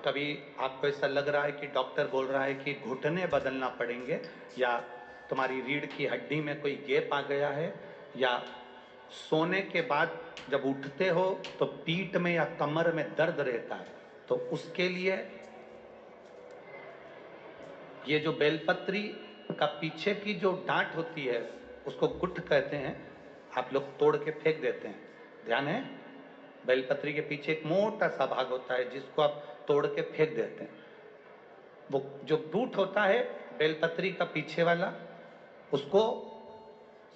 कभी आपको ऐसा लग रहा है कि डॉक्टर बोल रहा है कि घुटने बदलना पड़ेंगे, या तुम्हारी रीढ़ की हड्डी में कोई गैप आ गया है, या सोने के बाद जब उठते हो तो पीठ में या कमर में दर्द रहता है, तो उसके लिए ये जो बेलपत्री का पीछे की जो डांट होती है उसको गुठ कहते हैं, आप लोग तोड़ के फेंक देते हैं, ध्यान है? बेलपत्री के पीछे एक मोटा सा भाग होता है जिसको आप तोड़ के फेंक देते हैं। वो जो बूट होता है बेलपत्री का पीछे वाला, उसको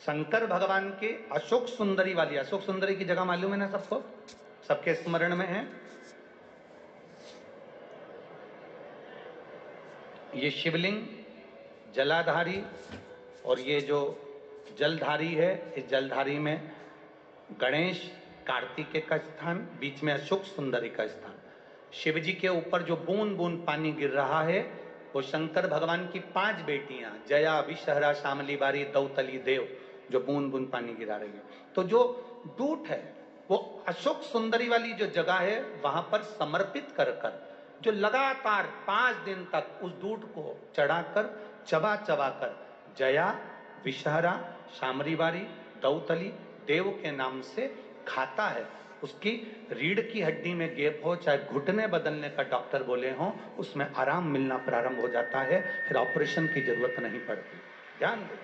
शंकर भगवान के अशोक सुंदरी वाली, अशोक सुंदरी की जगह मालूम है ना सबको, सबके स्मरण में है? ये शिवलिंग जलाधारी, और ये जो जलधारी है, इस जलधारी में गणेश कार्तिकेय का स्थान, बीच में अशोक सुंदरी का स्थान। शिव जी के ऊपर जो बूंद बूंद पानी गिर रहा है वो शंकर भगवान की 5 बेटियां जया, विषहरा, शामली बारी, दौतली, देव, जो बूंद बूंद पानी गिरा रही है। तो जो दूत है वो अशोक सुंदरी वाली जो जगह है वहां पर समर्पित कर कर, जो लगातार 5 दिन तक उस दूध को चढ़ाकर चबा चबा कर जया, विषहरा, शामरी बारी, दौतली, देव के नाम से खाता है, उसकी रीढ़ की हड्डी में गैप हो, चाहे घुटने बदलने का डॉक्टर बोले हो, उसमें आराम मिलना प्रारंभ हो जाता है, फिर ऑपरेशन की जरूरत नहीं पड़ती। ध्यान दो,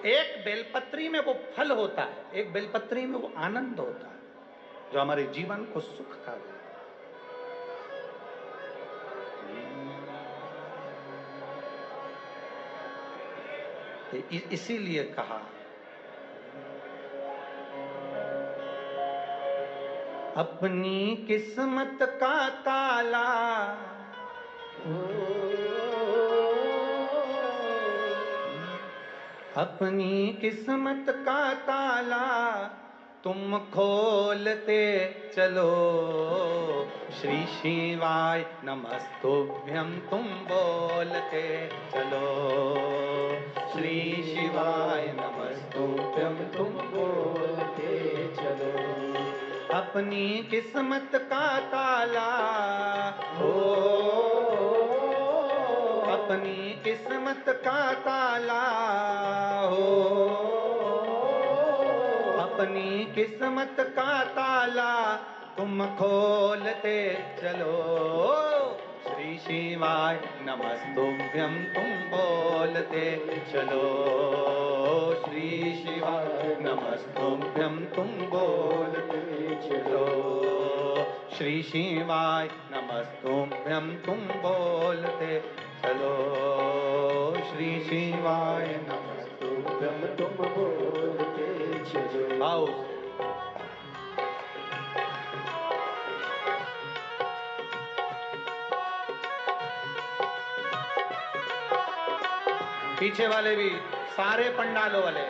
एक बेलपत्री में वो फल होता है, एक बेलपत्री में वो आनंद होता है जो हमारे जीवन को सुख का देता है। इसीलिए कहा अपनी किस्मत का ताला अपनी किस्मत का ताला तुम खोलते चलो, श्री शिवाय नमस्तुभ्यं तुम बोलते चलो, श्री शिवाय नमस्तुभ्यं तुम बोलते चलो। अपनी किस्मत का ताला हो, अपनी किस्मत का ताला हो, अपनी किस्मत का ताला तुम खोलते चलो, श्री शिवाय नमस्तुभ्यं तुम बोलते चलो, श्री शिवाय नमस्तुभ्यं तुम बोलते चलो, श्री शिवाय नमस्तुभ्यं तुम बोलते चलो, श्री शिवाय नमस्तुभ्यं तुम बोलते चलो। आओ पीछे वाले भी, सारे पंडालों वाले।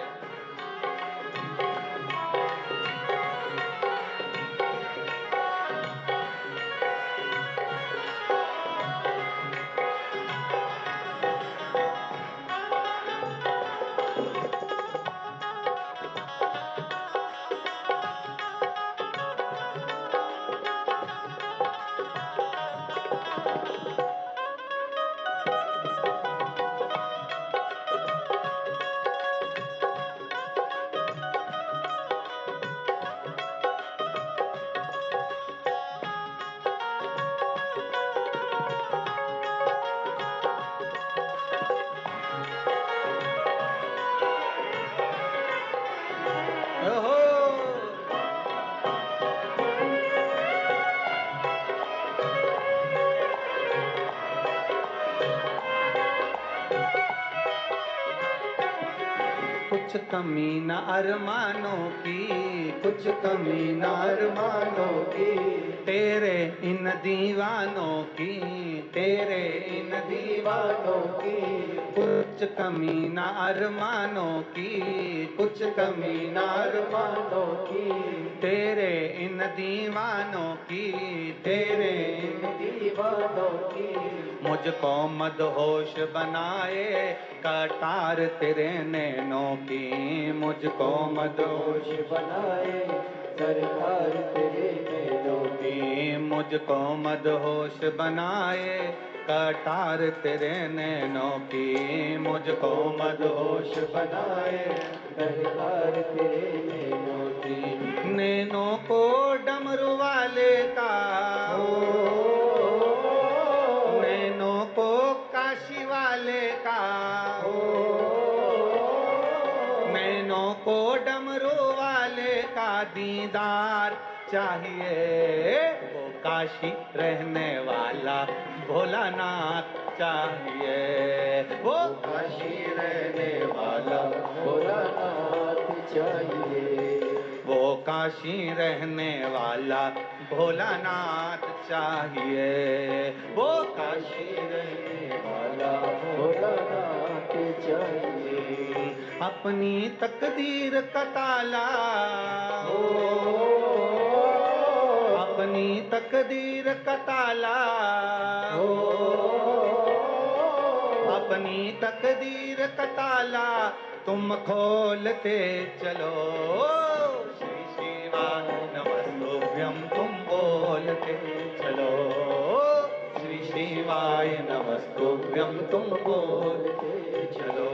कुछ कमी न अरमानों की, कुछ कमी न अरमानों की, तेरे इन दीवानों की, तेरे इन दीवानों की, कुछ कमी न अरमानों की, कुछ कमी न अरमानों की, तेरे इन दीवानों की, तेरे इन दीवानों की, मुझको मदहोश बनाए कटार तेरे नैनों की, मुझको मदहोश बनाए सरकार तेरे नैनों की, मुझको मदहोश बनाए कटार तेरे नैनों की, मुझको मदहोश बनाए कटार तेरे नैनों की। नैनों को डमरू वाले का, नैनों को काशी वाले का, नैनों को डमरू वाले का दीदार चाहिए, वो काशी रहने वाला भोलानाथ चाहिए, वो काशी रहने वाला भोलानाथ चाहिए। वो काशी रहने वाला भोलानाथ चाहिए, वो काशी रहने वाला भोलानाथ चाहिए। अपनी तकदीर का ताला, अपनी तकदीर का ताला, अपनी तकदीर का ताला तुम खोलते चलो, श्री शिवाय नमस्तुभ्यं तुम बोलते चलो, श्री शिवाय नमस्तुभ्यं तुम बोलते चलो।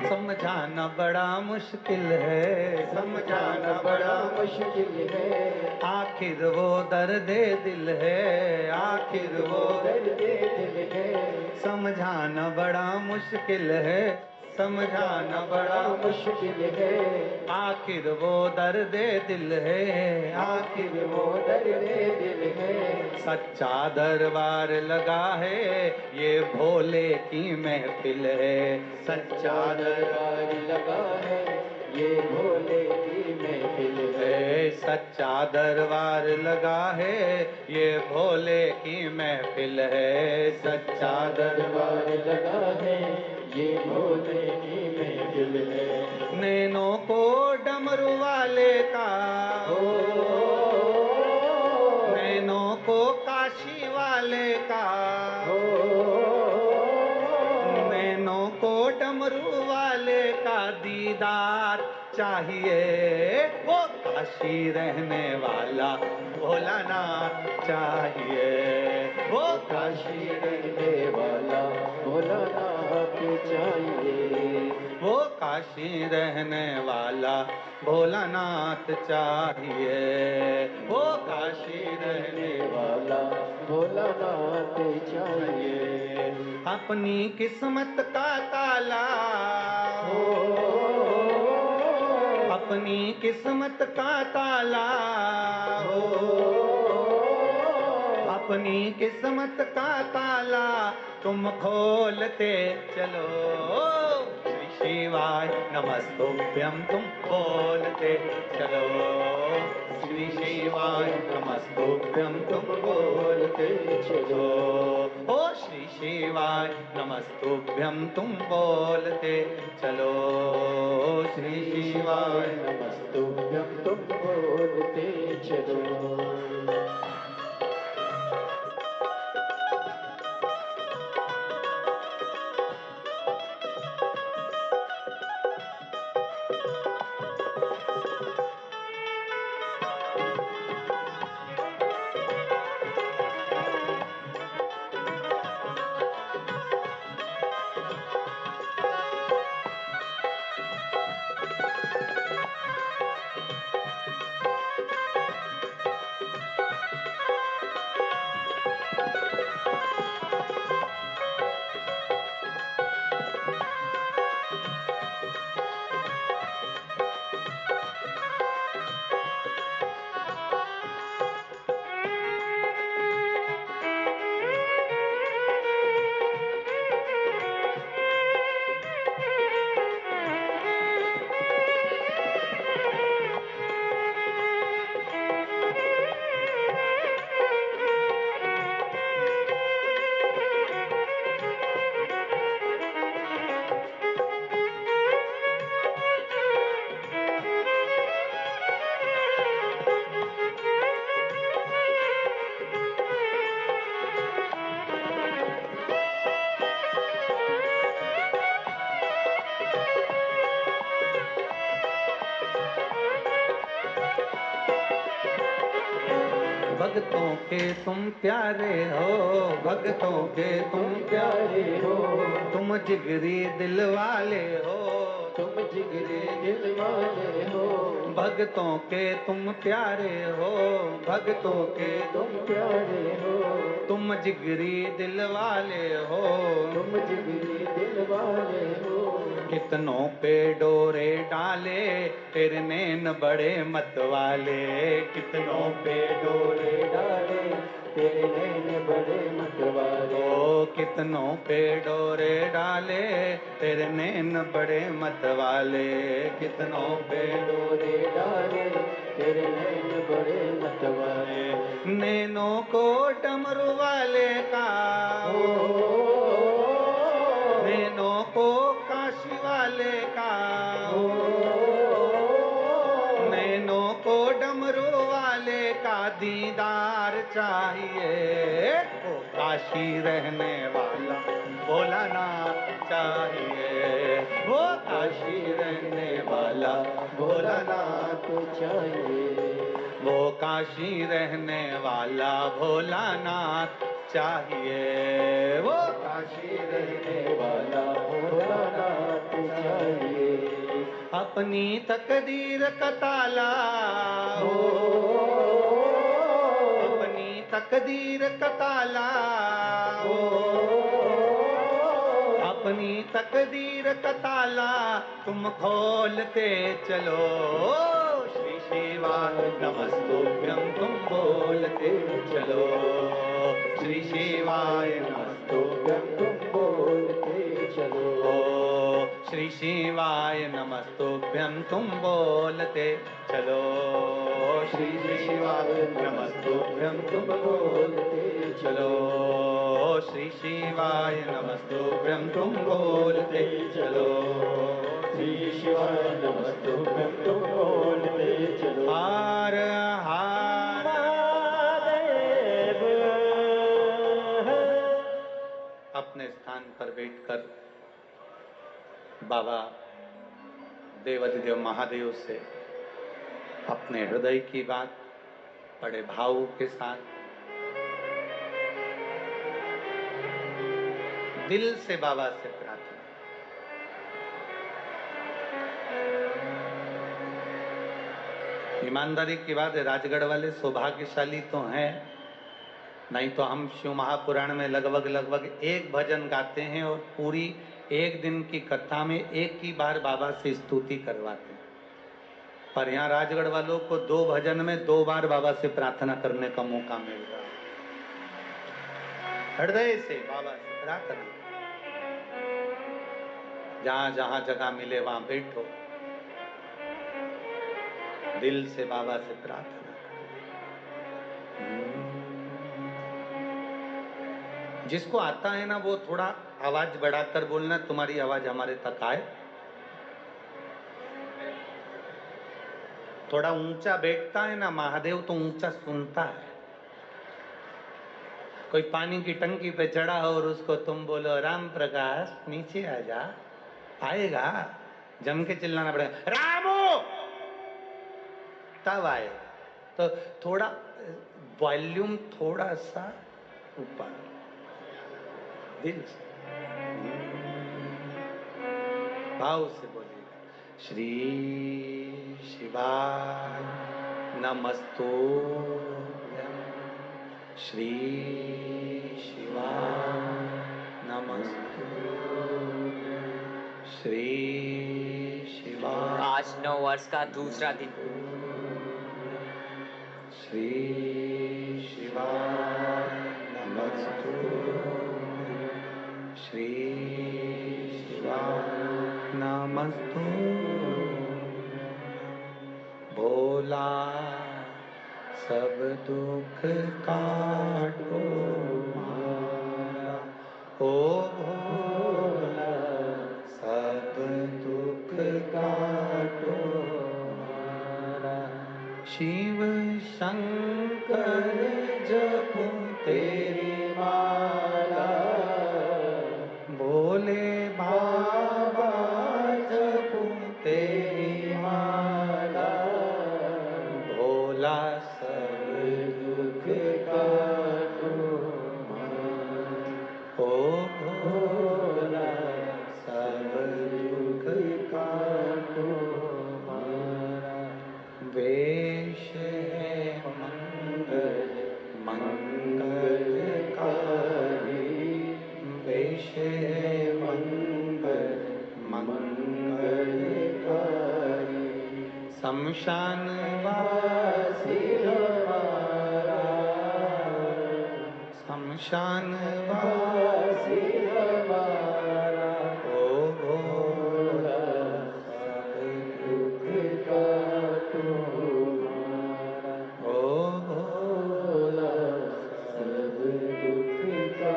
समझाना बड़ा मुश्किल है, समझाना बड़ा मुश्किल है, आखिर वो दर्द दिल है, आखिर वो दर्द दिल है। समझाना बड़ा मुश्किल है, समझाना बड़ा मुश्किल है, आखिर वो दर्द दिल है, आखिर वो दर्द दिल है। सच्चा दरबार लगा है ये भोले की महफिल है, सच्चा दरबार लगा है ये भोले की महफिल है। सच्चा दरबार लगा है ये भोले की महफिल है, सच्चा दरबार लगा है ये भोले की महफिल है। नैनों को डमरू वाले का, नैनों को काशी वाले का, नैनों को डमरू वाले का दीदार चाहिए, वो काशी रहने वाला भोलानाथ चाहिए, वो काशी रहने वाला भोलानाथ चाहिए। वो काशी रहने वाला भोलानाथ चाहिए, वो काशी रहने वाला भोलानाथ चाहिए। अपनी किस्मत का ताला, अपनी किस्मत का ताला, अपनी किस्मत का ताला तुम खोलते चलो, श्री शिवाय नमस्तुभ्यं तुम बोलते चलो, श्री शिवाय नमस्तुभ्यं तुम बोलते चलो, ओ श्री शिवाय नमस्तुभ्यं तुम बोलते चलो, श्री शिवाय नमस्तुभ्यं तुम बोलते चलो। भक्तों के तुम प्यारे हो, भक्तों के तुम प्यारे हो, तुम जिगरी दिल वाले हो, तुम जिगरे दिल वाले हो, भक्तों के तुम प्यारे हो, भक्तों के तुम प्यारे हो, तुम जिगरी दिल वाले हो, तुम जिगरे दिल वाले हो, कितनों पे डोरे डाले तेरे नैन बड़े मत वाले, कितनों पे डोरे डाले तेरे नैन बड़े मतवाले, ओ कितनों पे डोरे डाले तेरे नैन बड़े मत वाले, कितनों पे डोरे डाले तेरे नैन बड़े मतवाले, नैनों को डमरू वाले का, नैनों को काशी वाले का, नैनों को डमरू वाले का दीदार चाहिए, वो काशी रहने वाला भोलानाथ चाहिए, वो काशी रहने वाला भोलानाथ चाहिए, वो काशी रहने वाला भोलानाथ चाहिए, वो काशी रहने वाला भोलानाथ चाहिए, अपनी तकदीर का ताला हो, अपनी तकदीर का ताला हो, अपनी तकदीर का ताला तुम खोलते चलो, श्री शिवाय नमस्तुभ्यं तुम बोलते चलो, श्री शिवाय नमस्तुभ्यं तुम बोलते चलो, श्री शिवाय नमस्तुभ्यं तुम बोलते चलो, श्री शिवाय नमस्तुभ्यं तुम बोलते चलो, श्री शिवाय नमस्तुभ्यं तुम बोलते चलो, श्री शिवाय नमस्तुभ्यं तुम बोलते चलो, हार हार महादेव। अपने स्थान पर बैठकर बाबा देवाधिदेव महादेव से अपने हृदय की बात बड़े भाव के साथ दिल से बाबा से प्रार्थना, ईमानदारी की बात है, राजगढ़ वाले सौभाग्यशाली तो हैं, नहीं तो हम शिव महापुराण में लगभग एक भजन गाते हैं और पूरी एक दिन की कथा में एक ही बार बाबा से स्तुति करवाते हैं, पर यहाँ राजगढ़ वालों को 2 भजन में 2 बार बाबा से प्रार्थना करने का मौका मिल रहा है, हृदय से बाबा से प्रार्थना, जहां जहां जगह मिले वहां बैठो, दिल से बाबा से प्रार्थना। जिसको आता है ना वो थोड़ा आवाज बढ़ाकर बोलना, तुम्हारी आवाज हमारे तक आए, थोड़ा ऊंचा बैठता है ना महादेव तो ऊंचा सुनता है, कोई पानी की टंकी पे चढ़ा हो और उसको तुम बोलो राम प्रकाश नीचे आ जा, आएगा, जम के चिल्लाना पड़ेगा रामू, तब आए, तो थोड़ा वॉल्यूम थोड़ा सा ऊपर, दिल से भाव से बोलिएगा, श्री शिवाय नमस्तुभ्यं, श्री शिवाय नमस्तुभ्यं, श्री शिवाय। आज 9 वर्ष का दूसरा दिन, श्री शिवाय नमस्तुभ्यं, श्री शिवाय नमस्तुभ्यं, भोला सब दुख काटो मारा, ओ भोला सब दुख काटो मारा, शिव शंकर जपो तेरी माला, भोले बाबा जपो तेरी माला, भोला सब दुख शमशान वासी हमारा, शमशान वासी हमारा, ओ भोला सब दुख का तुम्हारा, ओ भोला सब दुख का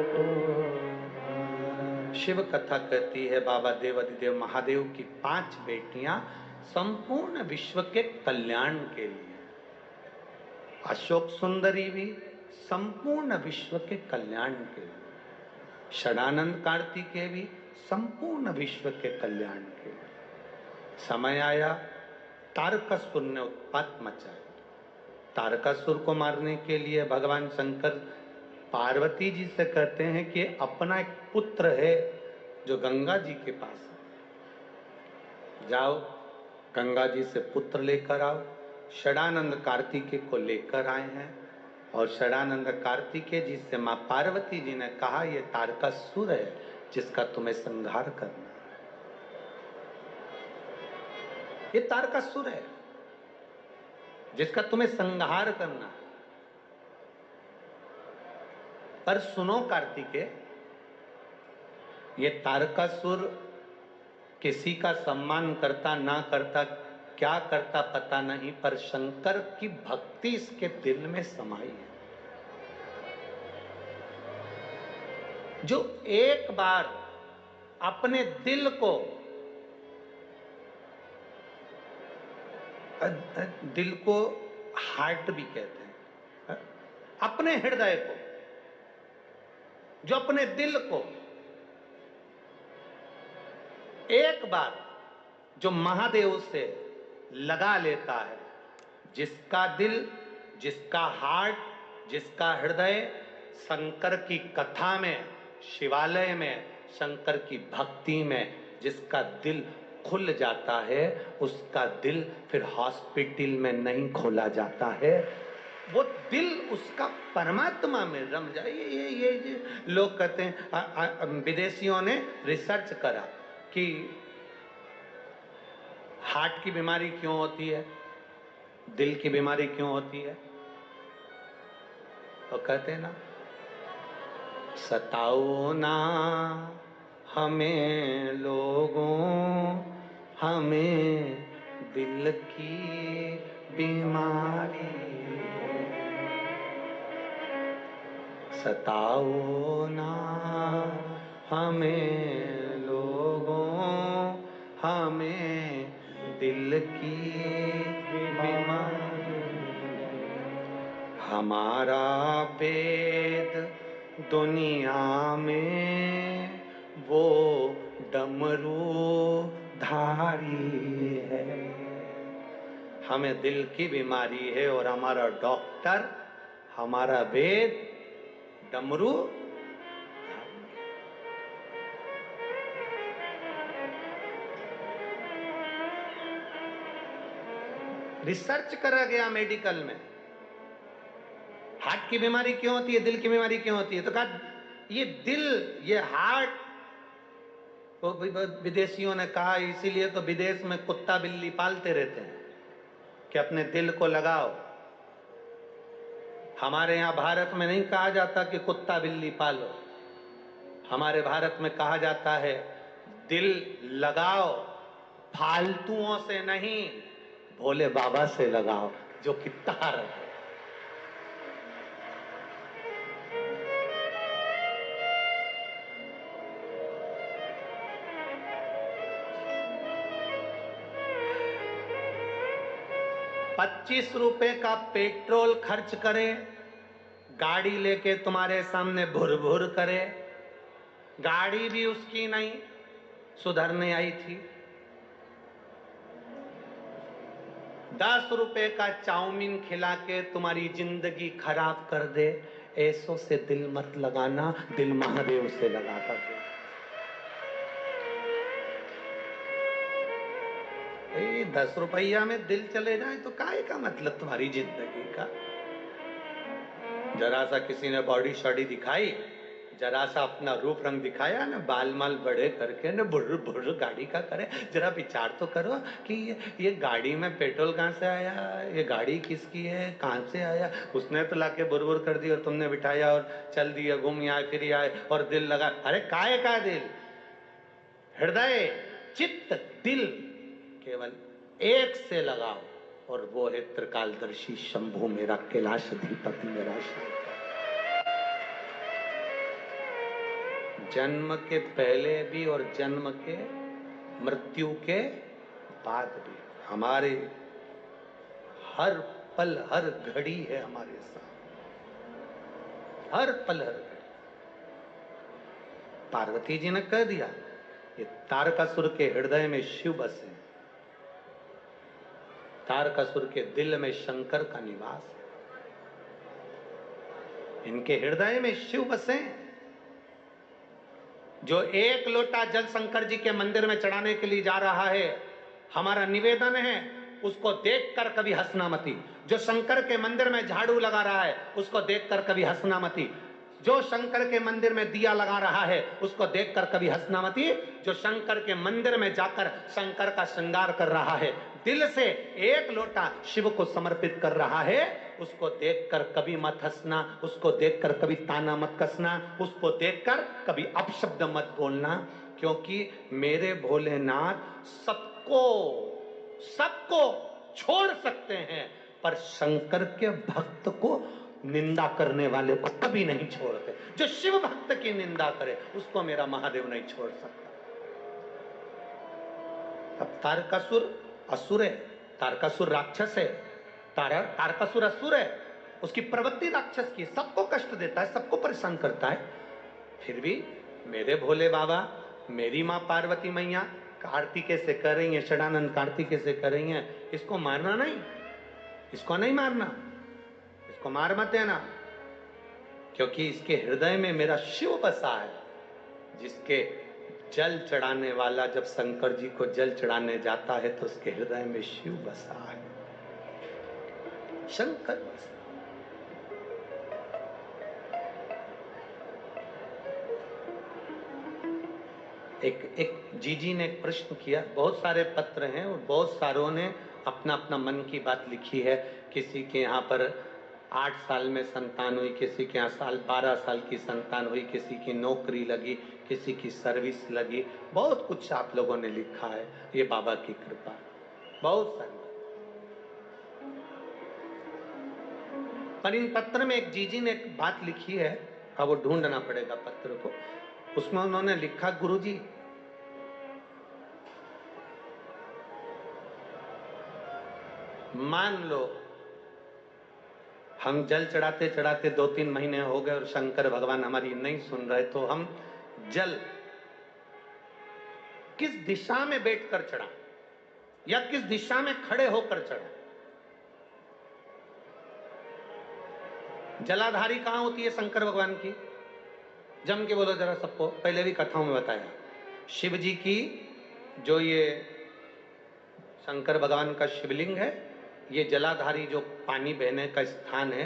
तुम्हारा। शिव कथा कहती है बाबा देवाधिदेव महादेव की 5 बेटियां संपूर्ण विश्व के कल्याण के लिए। अशोक सुंदरी भी संपूर्ण विश्व के कल्याण के लिए। षडानंद कार्तिकेय भी संपूर्ण विश्व के कल्याण के लिए। समय आया, तारकासुर ने उत्पात मचाया। तारकासुर को मारने के लिए भगवान शंकर पार्वती जी से कहते हैं कि अपना एक पुत्र है जो गंगा जी के पास है, जाओ गंगा जी से पुत्र लेकर आओ। षडानंद कार्तिकेय को लेकर आए हैं और षडानंद कार्तिकेय जी से मां पार्वती जी ने कहा यह तारकासुर है जिसका तुम्हें संहार करना है। ये तारकासुर है जिसका तुम्हें संहार करना है। पर सुनो कार्तिकेय, ये तारकासुर किसी का सम्मान करता ना करता, क्या करता पता नहीं, पर शंकर की भक्ति इसके दिल में समाई है। जो एक बार अपने दिल को, दिल को हार्ट भी कहते हैं, अपने हृदय को, जो अपने दिल को एक बार जो महादेव से लगा लेता है, जिसका दिल, जिसका हार्ट, जिसका हृदय शंकर की कथा में, शिवालय में, शंकर की भक्ति में जिसका दिल खुल जाता है, उसका दिल फिर हॉस्पिटल में नहीं खोला जाता है। वो दिल उसका परमात्मा में रम जाए। ये लोग कहते हैं, विदेशियों ने रिसर्च करा कि हार्ट की बीमारी क्यों होती है, दिल की बीमारी क्यों होती है, तो कहते हैं ना, सताओ ना हमें लोगों, हमें दिल की बीमारी, सताओ ना हमें लोगों, हमें दिल की बीमारी। हमारा वेद दुनिया में वो डमरू धारी है। हमें दिल की बीमारी है और हमारा डॉक्टर, हमारा वेद डमरू। रिसर्च करा गया मेडिकल में, हार्ट की बीमारी क्यों होती है, दिल की बीमारी क्यों होती है, तो कहा ये दिल, ये हार्ट, तो विदेशियों ने कहा इसीलिए तो विदेश में कुत्ता बिल्ली पालते रहते हैं कि अपने दिल को लगाओ। हमारे यहाँ भारत में नहीं कहा जाता कि कुत्ता बिल्ली पालो, हमारे भारत में कहा जाता है दिल लगाओ, फालतुओं से नहीं, भोले बाबा से लगाओ जो कि तार है। ₹25 का पेट्रोल खर्च करे, गाड़ी लेके तुम्हारे सामने भुर भुर करे, गाड़ी भी उसकी नहीं, सुधरने आई थी। ₹10 का चाउमीन खिला के तुम्हारी जिंदगी खराब कर दे, ऐसों से दिल मत लगाना, दिल महादेव से लगा कर दे। 10 रुपया में दिल चले जाए तो काहे का मतलब तुम्हारी जिंदगी का। जरा सा किसी ने बॉडी शॉडी दिखाई, जरा सा अपना रूप रंग दिखाया ना, बाल माल बड़े करके ना, बुर्र बुर्र गाड़ी का करे। जरा विचार तो करो कि ये गाड़ी में पेट्रोल कहाँ से आया, ये गाड़ी किसकी है, कहाँ से आया। उसने तो लाके बुर कर दी और तुमने बिठाया और चल दिया, घूम आए फिर आए और दिल लगा। अरे काय का दिल, हृदय चित्त दिल केवल एक से लगाओ, और वो है त्रिकालदर्शी शंभु मेरा कैलाश अधिपति मेरा शंकर। जन्म के पहले भी और जन्म के मृत्यु के बाद भी हमारे हर पल हर घड़ी है हमारे साथ, हर पल हर घड़ी। पार्वती जी ने कह दिया ये तारकासुर के हृदय में शिव बसे, तारकासुर के दिल में शंकर का निवास है, इनके हृदय में शिव बसे। जो एक लोटा जल शंकर जी के मंदिर में चढ़ाने के लिए जा रहा है, हमारा निवेदन है उसको देखकर कभी हंसना मती। जो शंकर के मंदिर में झाड़ू लगा रहा है उसको देखकर कभी हंसना मती। जो शंकर के मंदिर में दिया लगा रहा है उसको देखकर कभी हंसना मती। जो शंकर के मंदिर में जाकर शंकर का श्रृंगार कर रहा है, दिल से एक लोटा शिव को समर्पित कर रहा है, उसको देखकर कभी मत हंसना, उसको देखकर कभी ताना मत कसना, उसको देखकर कभी अपशब्द मत बोलना। क्योंकि मेरे भोलेनाथ सबको सबको छोड़ सकते हैं, पर शंकर के भक्त को निंदा करने वाले को कभी नहीं छोड़ते। जो शिव भक्त की निंदा करे उसको मेरा महादेव नहीं छोड़ सकता। अब तारकासुर असुर है, तारकासुर राक्षस है, तारकासुर असुर है, उसकी प्रवृत्ति राक्षस की, सबको कष्ट देता है, सबको परेशान करता है। फिर भी मेरे भोले बाबा, मेरी माँ पार्वती मैया कार्तिके से कर रही है, षडानंद कार्तिके से कर रही है, इसको मारना नहीं, इसको नहीं मारना, इसको मार मत देना, क्योंकि इसके हृदय में मेरा शिव बसा है। जिसके जल चढ़ाने वाला जब शंकर जी को जल चढ़ाने जाता है तो उसके हृदय में शिव बसा है, शंकर बसा। एक जीजी ने एक प्रश्न किया, बहुत सारे पत्र हैं और बहुत सारों ने अपना अपना मन की बात लिखी है। किसी के यहाँ पर 8 साल में संतान हुई, किसी के यहाँ 12 साल की संतान हुई, किसी की नौकरी लगी, किसी की सर्विस लगी, बहुत कुछ आप लोगों ने लिखा है। ये बाबा की कृपा, बहुत सारी। पर इन पत्र में एक जीजी ने एक बात लिखी है, अब वो ढूंढना पड़ेगा पत्र को। उसमें उन्होंने लिखा, गुरुजी मान लो हम जल चढ़ाते चढ़ाते 2-3 महीने हो गए और शंकर भगवान हमारी नहीं सुन रहे, तो हम जल किस दिशा में बैठकर चढ़ा या किस दिशा में खड़े होकर चढ़ा? जलाधारी कहां होती है शंकर भगवान की? जम के बोलो जरा सबको, पहले भी कथाओं में बताया। शिव जी की जो ये शंकर भगवान का शिवलिंग है, ये जलाधारी जो पानी बहने का स्थान है,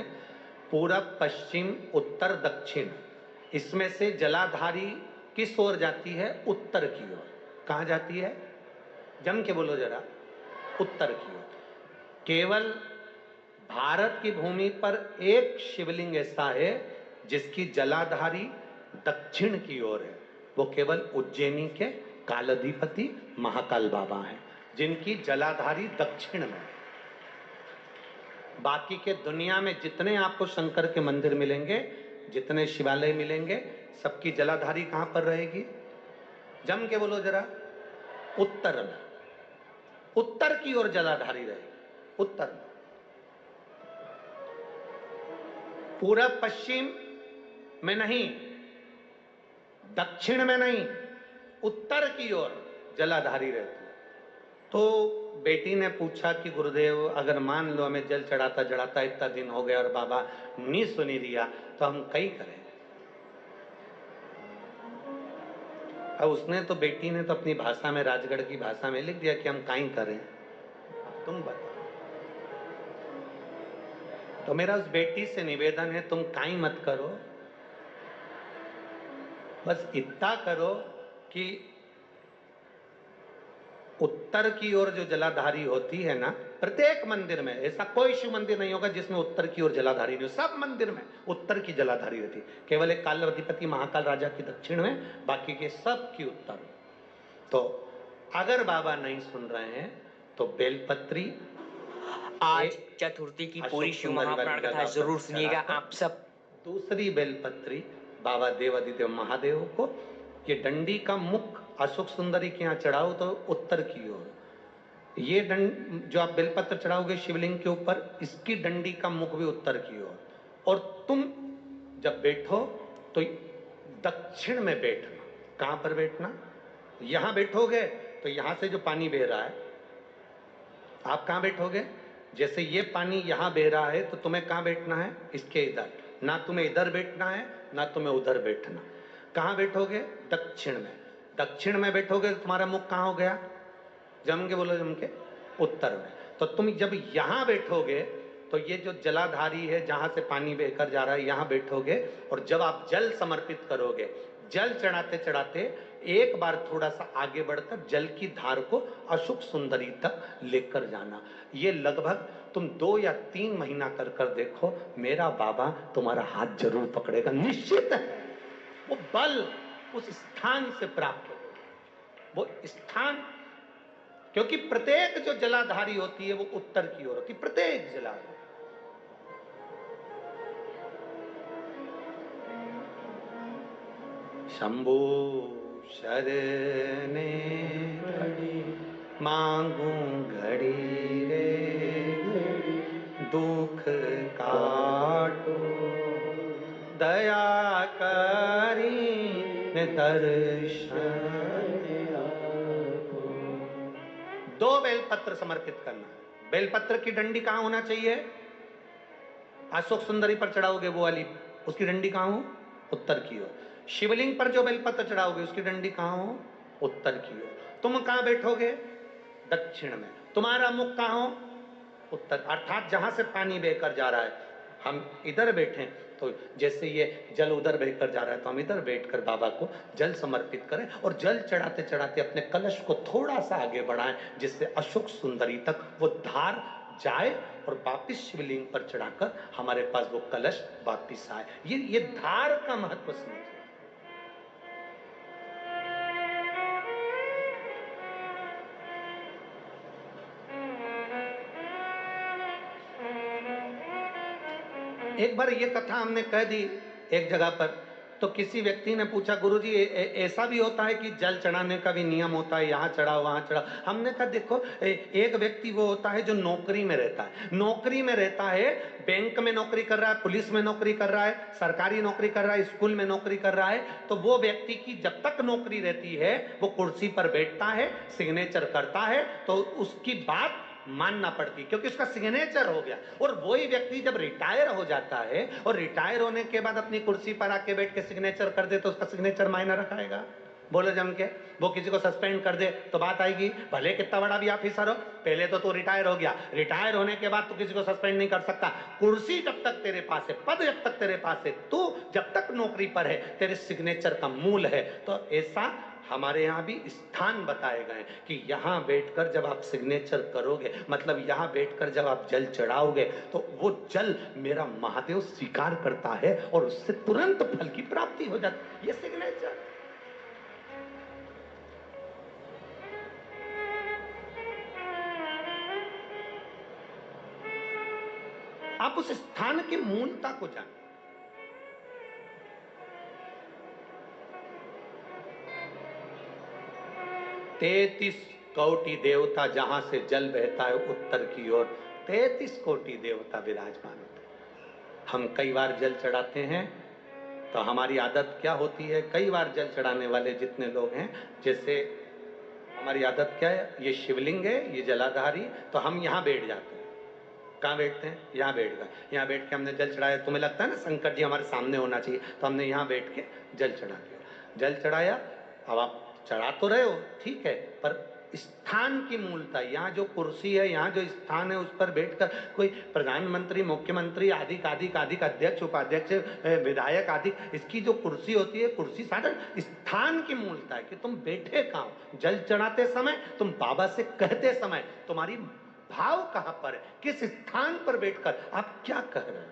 पूरब पश्चिम उत्तर दक्षिण, इसमें से जलाधारी किस ओर जाती है? उत्तर की ओर। कहां जाती है? जम के बोलो जरा, उत्तर की ओर। केवल भारत की भूमि पर एक शिवलिंग ऐसा है जिसकी जलाधारी दक्षिण की ओर है, वो केवल उज्जैनी के कालाधिपति महाकाल बाबा हैं, जिनकी जलाधारी दक्षिण में है। बाकी के दुनिया में जितने आपको शंकर के मंदिर मिलेंगे, जितने शिवालय मिलेंगे, सबकी जलाधारी कहां पर रहेगी? जम के बोलो जरा, उत्तर में, उत्तर की ओर जलाधारी रहेगी, उत्तर में। पूरब पश्चिम में नहीं, दक्षिण में नहीं, उत्तर की ओर जलाधारी रहती है। तो बेटी ने पूछा कि गुरुदेव अगर मान लो हमें जल चढ़ाता चढ़ाता इतना दिन हो गया और बाबा नहीं सुनी दिया, तो हम कई करें? अब उसने तो, बेटी ने तो अपनी भाषा में, राजगढ़ की भाषा में लिख दिया कि हम काई करें। अब तुम बताओ। तो मेरा उस बेटी से निवेदन है, तुम काई मत करो, बस इतना करो कि उत्तर की ओर जो जलाधारी होती है ना, प्रत्येक मंदिर में, ऐसा कोई शिव मंदिर नहीं होगा जिसमें उत्तर की ओर जलाधारी नहीं हो, सब मंदिर में उत्तर की जलाधारी रहती है। केवल एक कालाधिपति महाकाल राजा की दक्षिण में, बाकी के सब की उत्तर में। तो अगर बाबा नहीं सुन रहे हैं तो बेलपत्री आज चतुर्थी की पूरी शिव महापुराण कथा जरूर सुनिएगा आप सब। दूसरी बेलपत्री बाबा देवादिदेव महादेव को, ये डंडी का मुख अशोक सुंदरी के यहाँ चढ़ाओ तो उत्तर की ओर। ये डंड जो आप बेलपत्र चढ़ाओगे शिवलिंग के ऊपर, इसकी डंडी का मुख भी उत्तर की ओर। और तुम जब बैठो तो दक्षिण में बैठना। कहां पर बैठना? यहां बैठोगे तो यहां से जो पानी बह रहा है, आप कहां बैठोगे? जैसे ये पानी यहां बह रहा है तो तुम्हें कहां बैठना है? इसके इधर। ना तुम्हें इधर बैठना है ना तुम्हें उधर बैठना। कहां बैठोगे? दक्षिण में। दक्षिण में बैठोगे तो तुम्हारा मुख कहां हो गया? जम के बोलो, जम के उत्तर में। तो तुम जब यहां बैठोगे तो ये जो जलाधारी है जहां से पानी बहकर जा रहा है, यहां बैठोगे। और जब आप जल समर्पित करोगे, जल चढ़ाते चढ़ाते एक बार थोड़ा सा आगे बढ़कर जल की धार को अशोक सुंदरी तक लेकर जाना। ये लगभग तुम 2 या 3 महीना कर कर देखो, मेरा बाबा तुम्हारा हाथ जरूर पकड़ेगा, निश्चित है। वो बल उस स्थान से प्राप्त हो, वो स्थान, क्योंकि प्रत्येक जो जलाधारी होती है वो उत्तर की ओर होती है, प्रत्येक जलाधारी। शंभो शरणे मांगू घड़ी रे, दुख काटो दया करी दर्शन। 2 बेलपत्र समर्पित करना। बेलपत्र की डंडी कहां होना चाहिए? अशोक सुंदरी पर चढ़ाओगे वो वाली, उसकी डंडी कहां हो? उत्तर की ओर। शिवलिंग पर जो बेलपत्र चढ़ाओगे उसकी डंडी कहां हो? उत्तर की ओर। तुम कहां बैठोगे? दक्षिण में। तुम्हारा मुख कहां हो? उत्तर। अर्थात जहां से पानी बहकर जा रहा है, हम इधर बैठे तो जैसे ये जल उधर बहकर जा रहा है तो हम इधर बैठकर बाबा को जल समर्पित करें और जल चढ़ाते चढ़ाते अपने कलश को थोड़ा सा आगे बढ़ाएं, जिससे अशोक सुंदरी तक वो धार जाए और वापिस शिवलिंग पर चढ़ाकर हमारे पास वो कलश वापिस आए। ये धार का महत्व समझिए। एक बार ये कथा हमने कह दी एक जगह पर, तो किसी व्यक्ति ने पूछा, गुरुजी ऐसा भी होता है कि जल चढ़ाने का भी नियम होता है, यहाँ चढ़ाओ वहाँ चढ़ाओ? हमने कहा देखो, एक व्यक्ति वो होता है जो नौकरी में रहता है, नौकरी में रहता है, बैंक में नौकरी कर रहा है, पुलिस में नौकरी कर रहा है, सरकारी नौकरी कर रहा है, स्कूल में नौकरी कर रहा है, तो वो व्यक्ति की जब तक नौकरी रहती है वो कुर्सी पर बैठता है, सिग्नेचर करता है, तो उसकी बात मानना पड़ती, क्योंकि उसका सिग्नेचर हो गया। और वही व्यक्ति जब रिटायर हो जाता है और रिटायर होने के बाद अपनी कुर्सी पर आके बैठ के सिग्नेचर कर दे तो उसका सिग्नेचर मायना रखाएगा? बोलो जम के। वो किसी को सस्पेंड कर दे तो बात आएगी, भले कितना बड़ा भी ऑफिसर हो, पहले तो तू रिटायर हो गया, रिटायर होने के बाद तू किसी को सस्पेंड नहीं कर सकता। कुर्सी जब तक तेरे पास है, पद जब तक तेरे पास है, तू जब तक नौकरी पर है, तेरे सिग्नेचर का मूल है। तो ऐसा हमारे यहाँ भी स्थान बताए गए कि यहाँ बैठकर जब आप सिग्नेचर करोगे, मतलब यहाँ बैठकर जब आप जल चढ़ाओगे, तो वो जल मेरा महादेव स्वीकार करता है और उससे तुरंत फल की प्राप्ति हो जाती है। ये सिग्नेचर। आप उस स्थान की मूलता को जानें। तैतीस कोटि देवता जहां से जल बहता है उत्तर की ओर, 33 कोटि देवता विराजमान होते हैं। हम कई बार जल चढ़ाते हैं तो हमारी आदत क्या होती है, कई बार जल चढ़ाने वाले जितने लोग हैं, जैसे हमारी आदत क्या है, ये शिवलिंग है, ये जलाधारी, तो हम यहाँ बैठ जाते हैं। कहाँ बैठते हैं? यहाँ बैठ गए। यहाँ बैठ के हमने जल चढ़ाया, तुम्हें लगता है ना शंकर जी हमारे सामने होना चाहिए, तो हमने यहाँ बैठ के जल चढ़ा दिया। जल चढ़ाया, अब आप चढ़ा तो रहे हो, ठीक है, पर स्थान की मूलता, यहाँ जो कुर्सी है, यहाँ जो स्थान है, उस पर बैठकर कोई प्रधानमंत्री, मुख्यमंत्री, आदि अध्यक्ष, उपाध्यक्ष, विधायक आदि, इसकी जो कुर्सी होती है, कुर्सी साधारण स्थान की मूलता है कि तुम बैठे कहाँ हो। जल चढ़ाते समय, तुम बाबा से कहते समय, तुम्हारी भाव कहां पर है, किस स्थान पर बैठकर आप क्या कह रहे हो।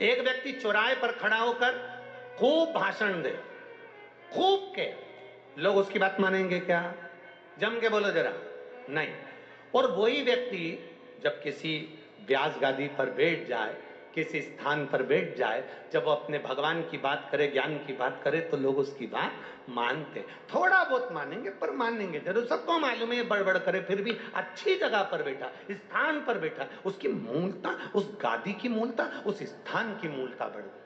एक व्यक्ति चौराहे पर खड़ा होकर खूब भाषण दे, खूब के, लोग उसकी बात मानेंगे क्या? जम के बोलो जरा, नहीं। और वही व्यक्ति जब किसी व्यास गादी पर बैठ जाए, किसी स्थान पर बैठ जाए, जब वो अपने भगवान की बात करे, ज्ञान की बात करे, तो लोग उसकी बात मानते, थोड़ा बहुत मानेंगे पर मानेंगे जरूर। सबको मालूम है बड़बड़ करे, फिर भी अच्छी जगह पर बैठा, स्थान पर बैठा, उसकी मूलता, उस गादी की मूलता, उस स्थान की मूलता बढ़ गई।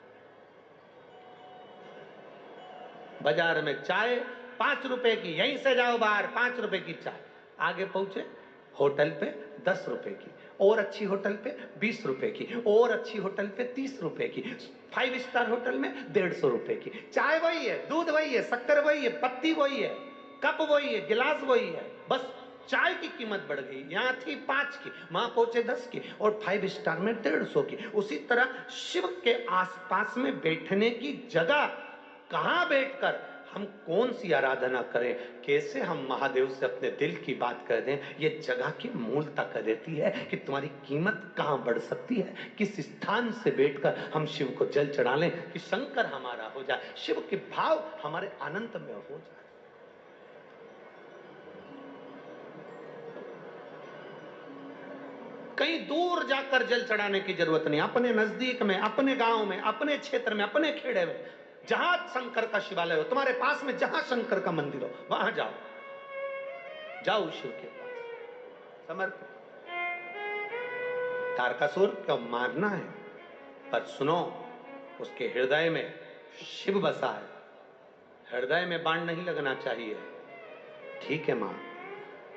बाजार में चाय 5 रुपए की, यहीं से जाओ बाहर 5 रुपए की चाय, आगे पहुंचे होटल पे 10 रुपए की, और अच्छी होटल पे 20 रुपए की, और अच्छी होटल पे 30 रुपए की, 5 स्टार होटल में 150 रुपए की। चाय वही है, दूध वही है, शक्कर वही है, पत्ती वही है, कप वही है, गिलास वही है, बस चाय की कीमत बढ़ गई। यहाँ थी 5 की, वहां पहुंचे 10 की, और 5 स्टार में 150 की। उसी तरह शिव के आसपास में बैठने की जगह, कहां बैठकर हम कौन सी आराधना करें, कैसे हम महादेव से अपने दिल की बात कर दें, ये जगह की मूलता कर देती है कि तुम्हारी कीमत कहां बढ़ सकती है। किस स्थान से बैठकर हम शिव को जल चढ़ा लें कि शंकर हमारा हो जाए, शिव के भाव हमारे आनंद में हो जाए। कहीं दूर जाकर जल चढ़ाने की जरूरत नहीं, अपने नजदीक में, अपने गांव में, अपने क्षेत्र में, अपने खेड़े में, जहां शंकर का शिवालय हो, तुम्हारे पास में जहां शंकर का मंदिर हो, वहां जाओ, जाओ शिव के पास समर्पित। तारकासुर को मारना है, पर सुनो, उसके हृदय में शिव बसा है, हृदय में बाण नहीं लगना चाहिए। ठीक है मां,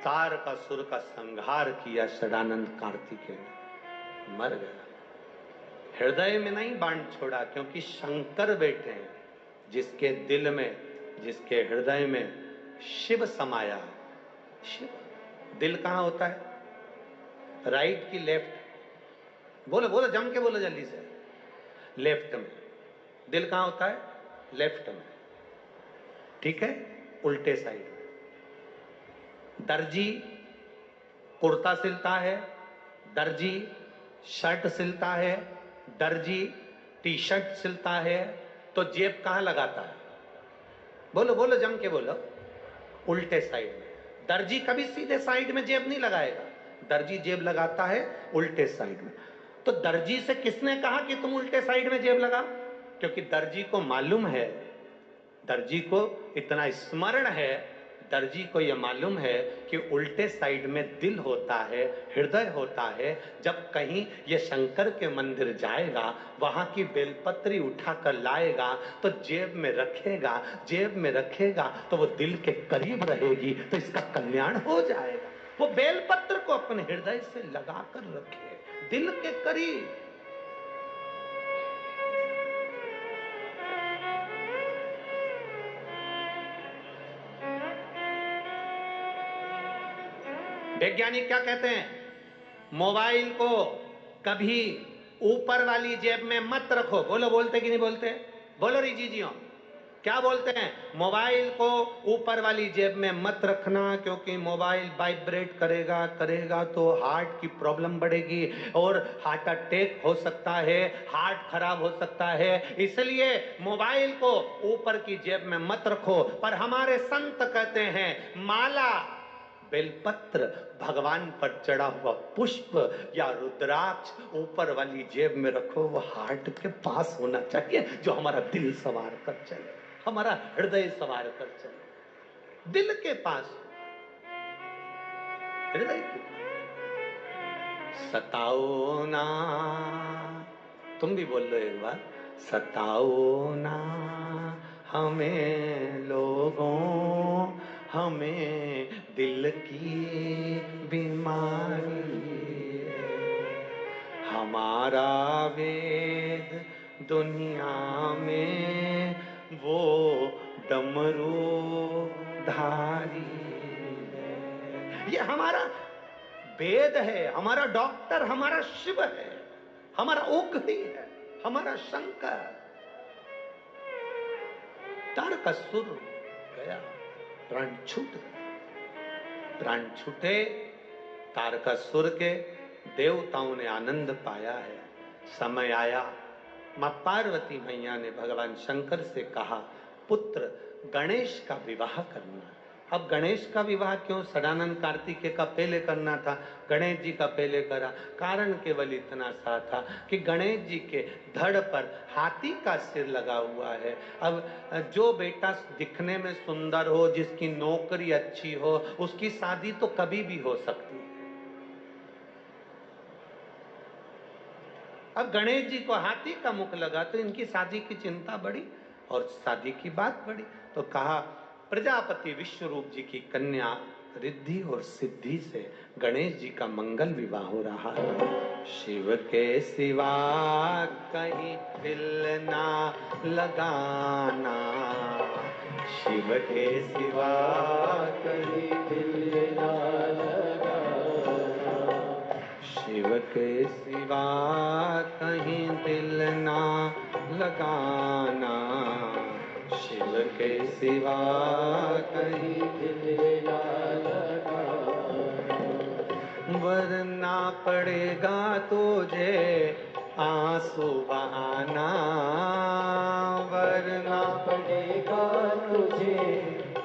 तारकासुर का संहार किया सदानंद कार्तिकेय ने, मर गया, हृदय में नहीं बाण छोड़ा, क्योंकि शंकर बैठे हैं, जिसके दिल में, जिसके हृदय में शिव समाया। शिव, दिल कहां होता है? राइट की लेफ्ट? बोलो बोलो, जम के बोलो जल्दी से। लेफ्ट में। दिल कहां होता है? लेफ्ट में, ठीक है, उल्टे साइड में। दर्जी कुर्ता सिलता है, दर्जी शर्ट सिलता है, दर्जी टी शर्ट सिलता है, तो जेब कहां लगाता है? बोलो बोलो, जम के बोलो। उल्टे साइड में। दर्जी कभी सीधे साइड में जेब नहीं लगाएगा, दर्जी जेब लगाता है उल्टे साइड में। तो दर्जी से किसने कहा कि तुम उल्टे साइड में जेब लगा? क्योंकि दर्जी को मालूम है, दर्जी को इतना स्मरण है, दर्जी को यह मालूम है कि उल्टे साइड में दिल होता है, हृदय होता है। जब कहीं ये शंकर के मंदिर जाएगा, वहां की बेलपत्री उठाकर लाएगा, तो जेब में रखेगा, जेब में रखेगा तो वो दिल के करीब रहेगी, तो इसका कल्याण हो जाएगा। वो बेलपत्र को अपने हृदय से लगाकर रखे, दिल के करीब। वैज्ञानिक क्या कहते हैं? मोबाइल को कभी ऊपर वाली जेब में मत रखो। बोलो, बोलते कि नहीं बोलते? बोलो रिजीजियों, क्या बोलते हैं? मोबाइल को ऊपर वाली जेब में मत रखना, क्योंकि मोबाइल वाइब्रेट करेगा, करेगा तो हार्ट की प्रॉब्लम बढ़ेगी और हार्ट अटैक हो सकता है, हार्ट खराब हो सकता है। इसलिए मोबाइल को ऊपर की जेब में मत रखो। पर हमारे संत कहते हैं, माला, बेलपत्र, भगवान पर चढ़ा हुआ पुष्प या रुद्राक्ष ऊपर वाली जेब में रखो। वो हार्ट के पास होना चाहिए, जो हमारा दिल सवार कर चले, हमारा हृदय सवार कर चले। दिल के पास, हृदय के पास। सताओ ना, तुम भी बोल लो एक बार, सताओ ना हमें लोगों, हमें दिल की बीमारी है। हमारा वेद दुनिया में वो डमरू धारी है। ये हमारा वेद है, हमारा डॉक्टर, हमारा शिव है, हमारा ओखरी है, हमारा शंकर। तारकासुर गया, प्राण छूट गया। प्राण छूटे तारकासुर के, देवताओं ने आनंद पाया है। समय आया, मां पार्वती मैया ने भगवान शंकर से कहा, पुत्र गणेश का विवाह करना। अब गणेश का विवाह क्यों सदानंद कार्तिकेय का पहले करना था, गणेश जी का पहले करा? कारण केवल इतना सा था कि गणेश जी के धड़ पर हाथी का सिर लगा हुआ है। अब जो बेटा दिखने में सुंदर हो, जिसकी नौकरी अच्छी हो, उसकी शादी तो कभी भी हो सकती है। अब गणेश जी को हाथी का मुख लगा तो इनकी शादी की चिंता बढ़ी और शादी की बात बढ़ी। तो कहा, प्रजापति विश्वरूप जी की कन्या रिद्धि और सिद्धि से गणेश जी का मंगल विवाह हो रहा है। शिव के सिवा कहीं दिल ना लगाना, शिव के सिवा कहीं दिल ना लगाना, शिव के सिवा कहीं दिल ना लगाना, शिव के सिवा कहीं दिल ना लगाना, वरना पड़ेगा तुझे आंसू बहाना, वरना पड़ेगा तुझे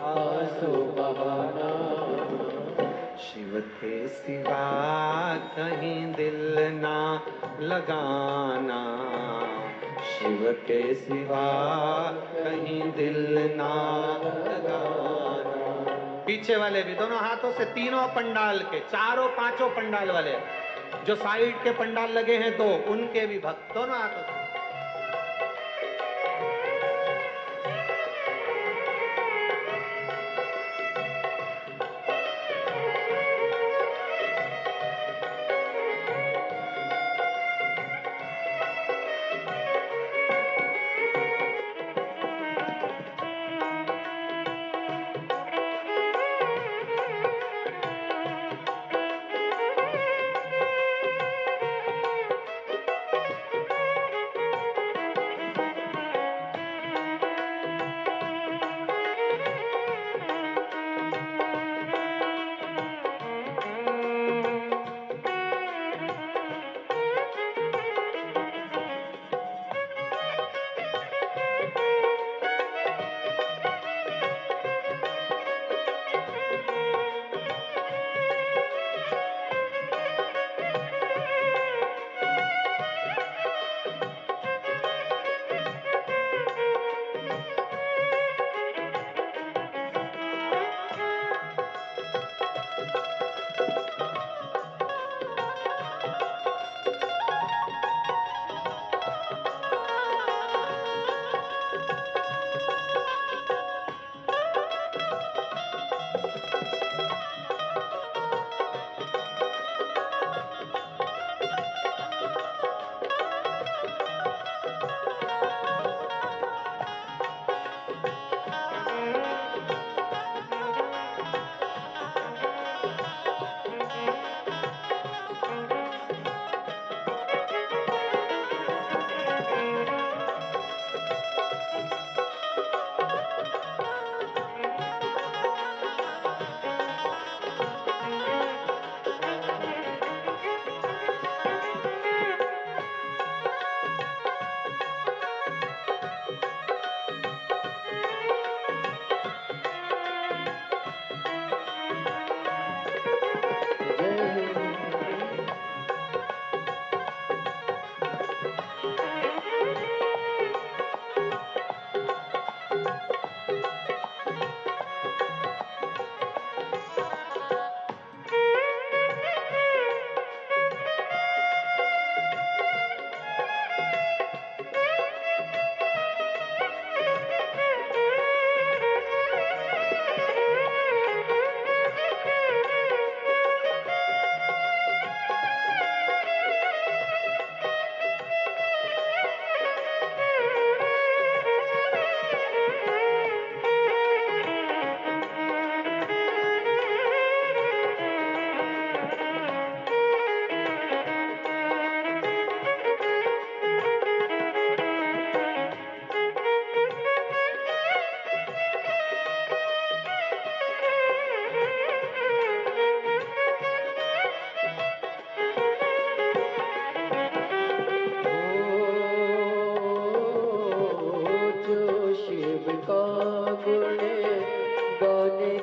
आंसू बहाना, शिव के सिवा कहीं दिल ना लगाना, शिव के सिवा कहीं दिल ना लगाना। पीछे वाले भी दोनों हाथों से, तीनों पंडाल के, चारों पांचों पंडाल वाले, जो साइड के पंडाल लगे हैं दो, उनके भी भक्त दोनों हाथों से।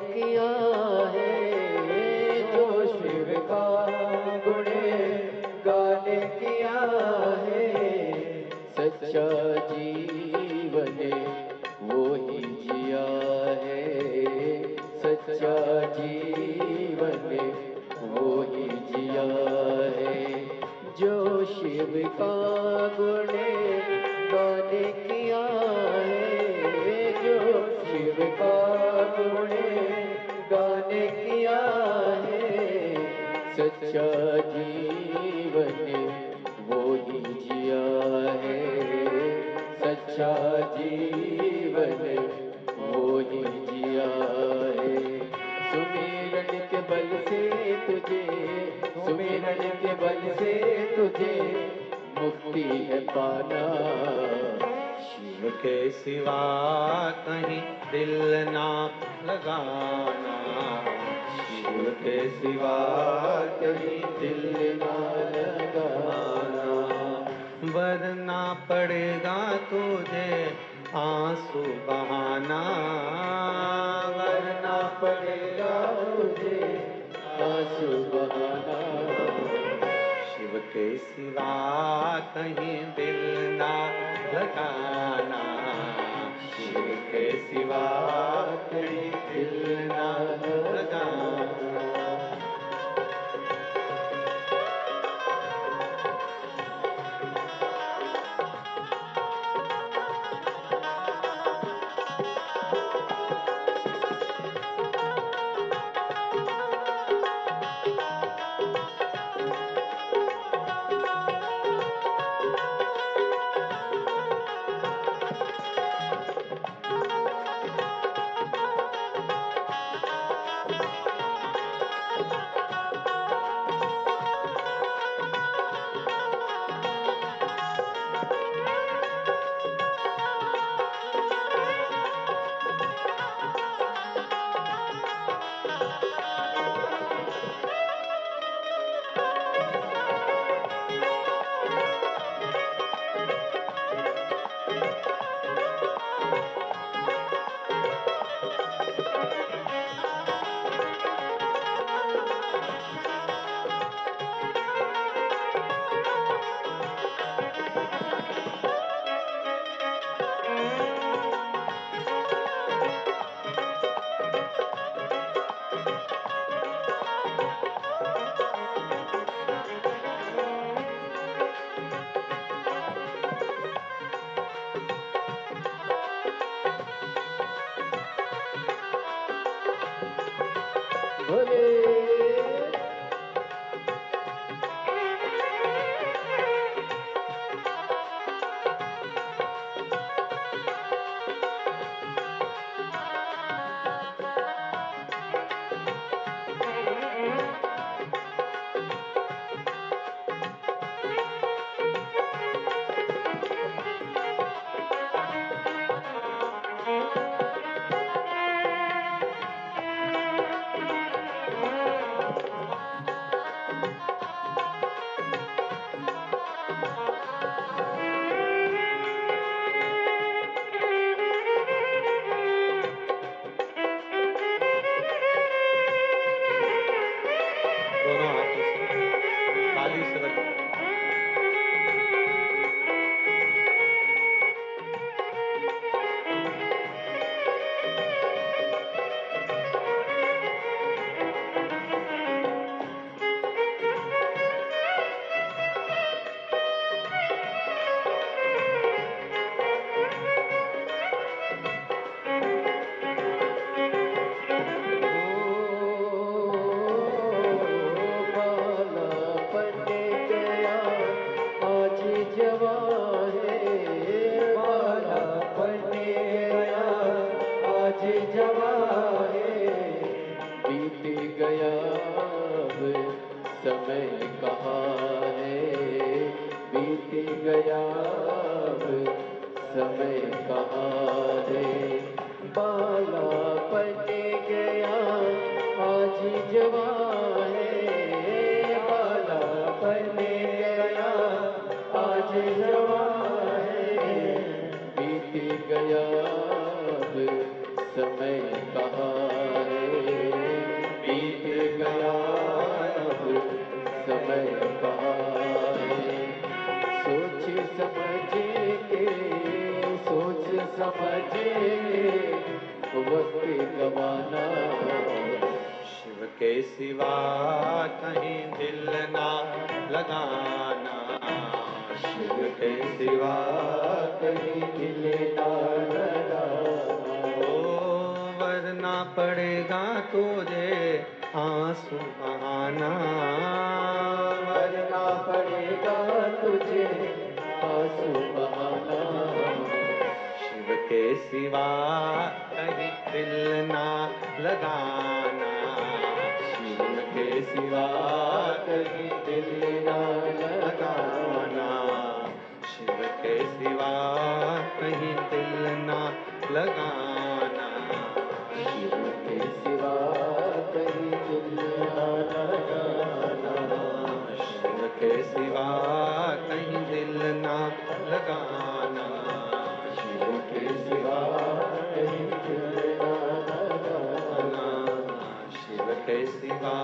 किया है, जो शिव का गुण गाने किया है, सच्चा जीवन वो ही जिया है, सच्चा जीवन वो ही जिया है, जो शिव का गुण गाने किया है, जो शिव का गुण गाने किया है, सच्चा जीवन वो ही जिया है, सच्चा जीवन वो ही जिया है। सुमिरन के बल से तुझे, सुमिरन के बल से तुझे मुक्ति है पाना, शिव के सिवा कहीं दिल ना लगाना, शिव के सिवा कहीं दिल ना लगाना, वरना पड़ेगा तुझे आंसू बहाना, वरना पड़ेगा तुझे आंसू बहाना, शिव के सिवा कहीं दिल ना लगाना, शिव के सिवा कहीं दिल ना लगाना। भोले दोनों हाथों से ताली से रखें। समय कहाँ है, बीत गया अब समय कहाँ है, बाला बन गया आज जवान है, बाला बन गया आज जवान है, बीत गया अब समय कहाँ है, बहाना। शिव के सिवा कहीं दिल ना लगाना, शिव के सिवा कहीं दिल ना लगाना। ओ वरना पड़ेगा तुझे आंसू बहाना, वरना पड़ेगा तुझे आंसू बहाना। शिव के सिवा कहीं दिल ना लगाना, शिव के सिवा कहीं दिल ना लगाना, शिव के सिवा कहीं दिल ना लगाना, शिव के सिवा कहीं दिल ना लगाना। शिव के सिवा कहीं दिल ना लगाना, शिव के सिवा कहीं दिल ना लगाना। शिव के सिवा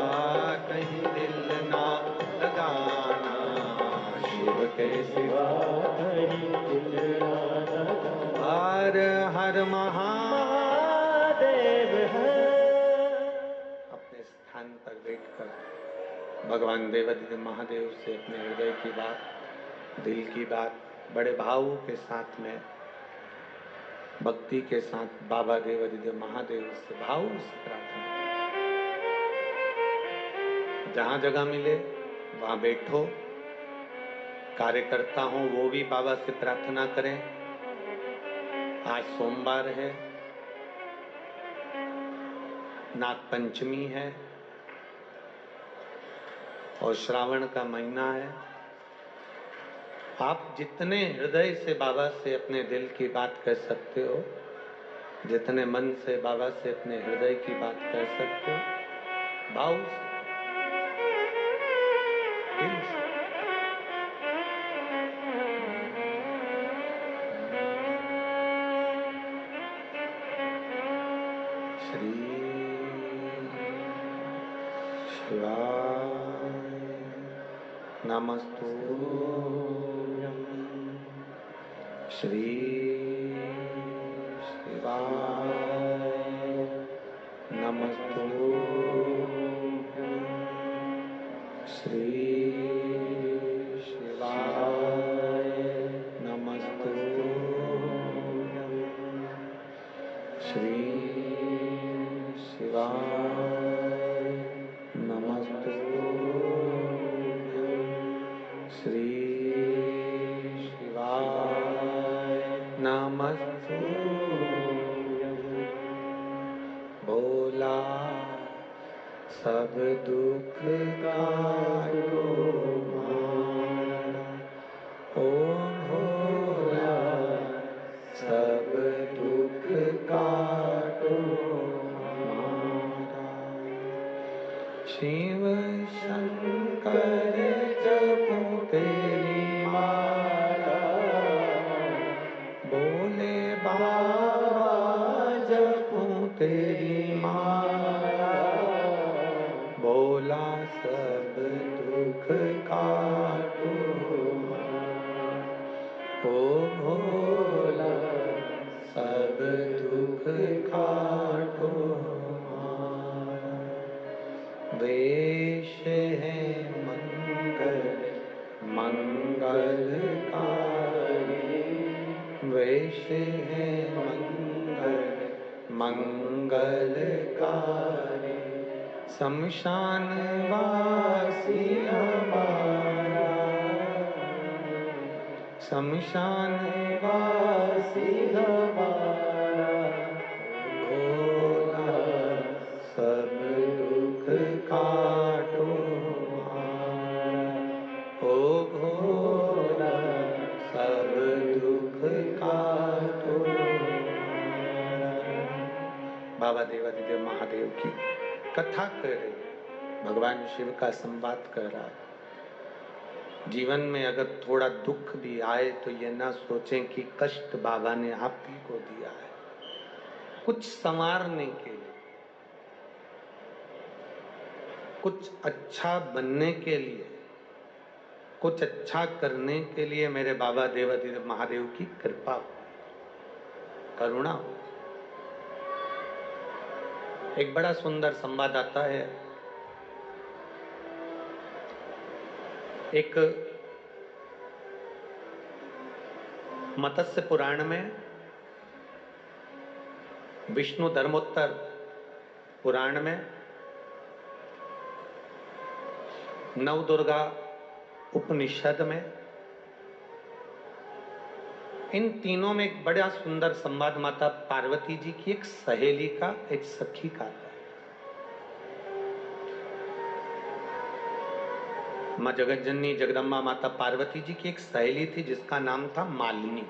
कहीं दिल ना लगाना, शिव के सिवा कहीं दिल ना लगाना। हर हर महादेव है। अपने स्थान पर बैठकर भगवान देवादिदेव महादेव से अपने हृदय की बात, दिल की बात बड़े भाव के साथ में, भक्ति के साथ बाबा देवादिदेव महादेव से भाव से प्रार्थना। जहां जगह मिले वहां बैठो, कार्यकर्ता हो वो भी बाबा से प्रार्थना करें। आज सोमवार है, नाग पंचमी है और श्रावण का महीना है। आप जितने हृदय से बाबा से अपने दिल की बात कह सकते हो, जितने मन से बाबा से अपने हृदय की बात कह सकते हो, भाव से, दिल से। श्री शिवाय नमस्तुभ्यं, श्री शिवाय नमस्तुभ्यं, श्री शिवाय नमस्तुभ्यं, श्री शिवाय नमस्तुभ्यं, श्री शिवाय नमस्तुभ्यं। भोला सब दुख काटो मारा, ओ भोला सब दुख काटो मारा। शिव शंकर जपो तेरी माला, भोले बाबा जपो तेरी माला, भोला सब दुख काटो मारा, ओ भोला सब दुख काटो मारा। वेश है मंगल मंगलकारी, वेश है मंगल मंगलकारी, शमशान वासी हमारा, शमशान वासी हमारा, भोला सब दुख काटो मारा, ओ भोला सब दुख काटो मारा। बाबा देवादिदेव महादेव की कथा कर रहे हैं, भगवान शिव का संवाद कर रहा है। जीवन में अगर थोड़ा दुख भी आए तो ये ना सोचें कि कष्ट बाबा ने आप ही को दिया है, कुछ संवारने के लिए, कुछ अच्छा बनने के लिए, कुछ अच्छा करने के लिए मेरे बाबा देवादिदेव महादेव की कृपा हो, करुणा हो। एक बड़ा सुंदर संवाद आता है। एक मत्स्य पुराण में, विष्णु धर्मोत्तर पुराण में, नवदुर्गा उपनिषद में, इन तीनों में एक बड़ा सुंदर संवाद माता पार्वती जी की एक सहेली का, एक सखी का है। मां जगतजननी जगदम्बा माता पार्वती जी की एक सहेली थी जिसका नाम था मालिनी।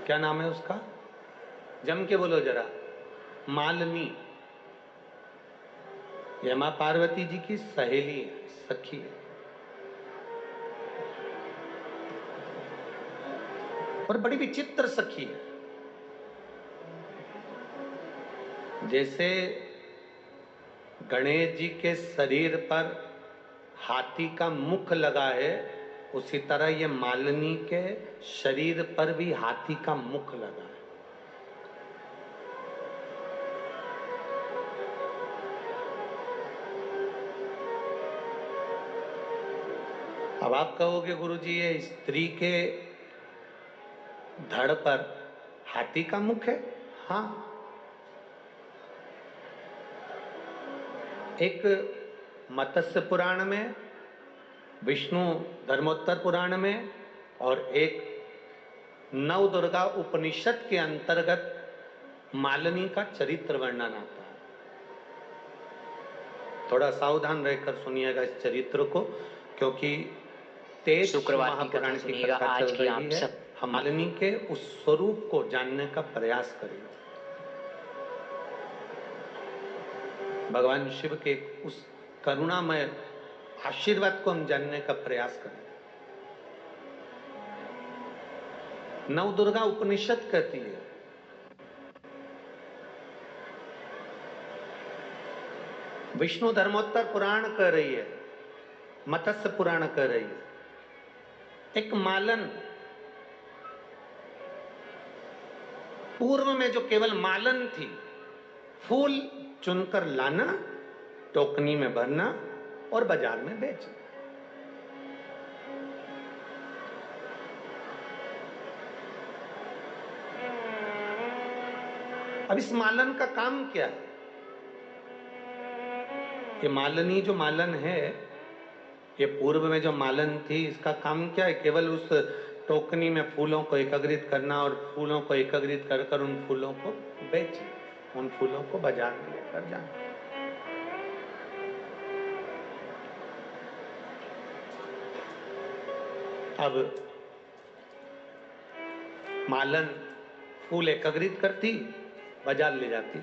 क्या नाम है उसका? जम के बोलो जरा। मालिनी। यह मां पार्वती जी की सहेली है, सखी है। और बड़ी विचित्र सखी है। जैसे गणेश जी के शरीर पर हाथी का मुख लगा है, उसी तरह ये मालिनी के शरीर पर भी हाथी का मुख लगा है। अब आप कहोगे गुरुजी ये स्त्री के धड़ पर हाथी का मुख है? हाँ, एक मत्स्य पुराण में, विष्णु धर्मोत्तर पुराण में, और एक नवदुर्गा उपनिषद के अंतर्गत मालिनी का चरित्र वर्णन आता है। थोड़ा सावधान रहकर सुनिएगा इस चरित्र को, क्योंकि तेज शुक्रवार की कथा महापुराण की सुनिएगा कथा आज चल की रही आप है। सब। हम मालिनी के उस स्वरूप को जानने का प्रयास करेंगे। भगवान शिव के उस करुणामय आशीर्वाद को हम जानने का प्रयास करें। नवदुर्गा उपनिषद कहती है, विष्णु धर्मोत्तर पुराण कह रही है, मत्स्य पुराण कह रही है, एक मालन, पूर्व में जो केवल मालन थी, फूल चुनकर लाना, टोकनी में भरना और बाजार में बेचना। अब इस मालन का काम क्या है? ये मालनी जो मालन है, ये पूर्व में जो मालन थी, इसका काम क्या है? केवल उस टोकनी में फूलों को एकत्रित करना और फूलों को एकत्रित कर कर उन फूलों को बेचना, उन फूलों को बाजार में लेकर जाना। अब मालन फूल एकत्रित करती, बाजार ले जाती।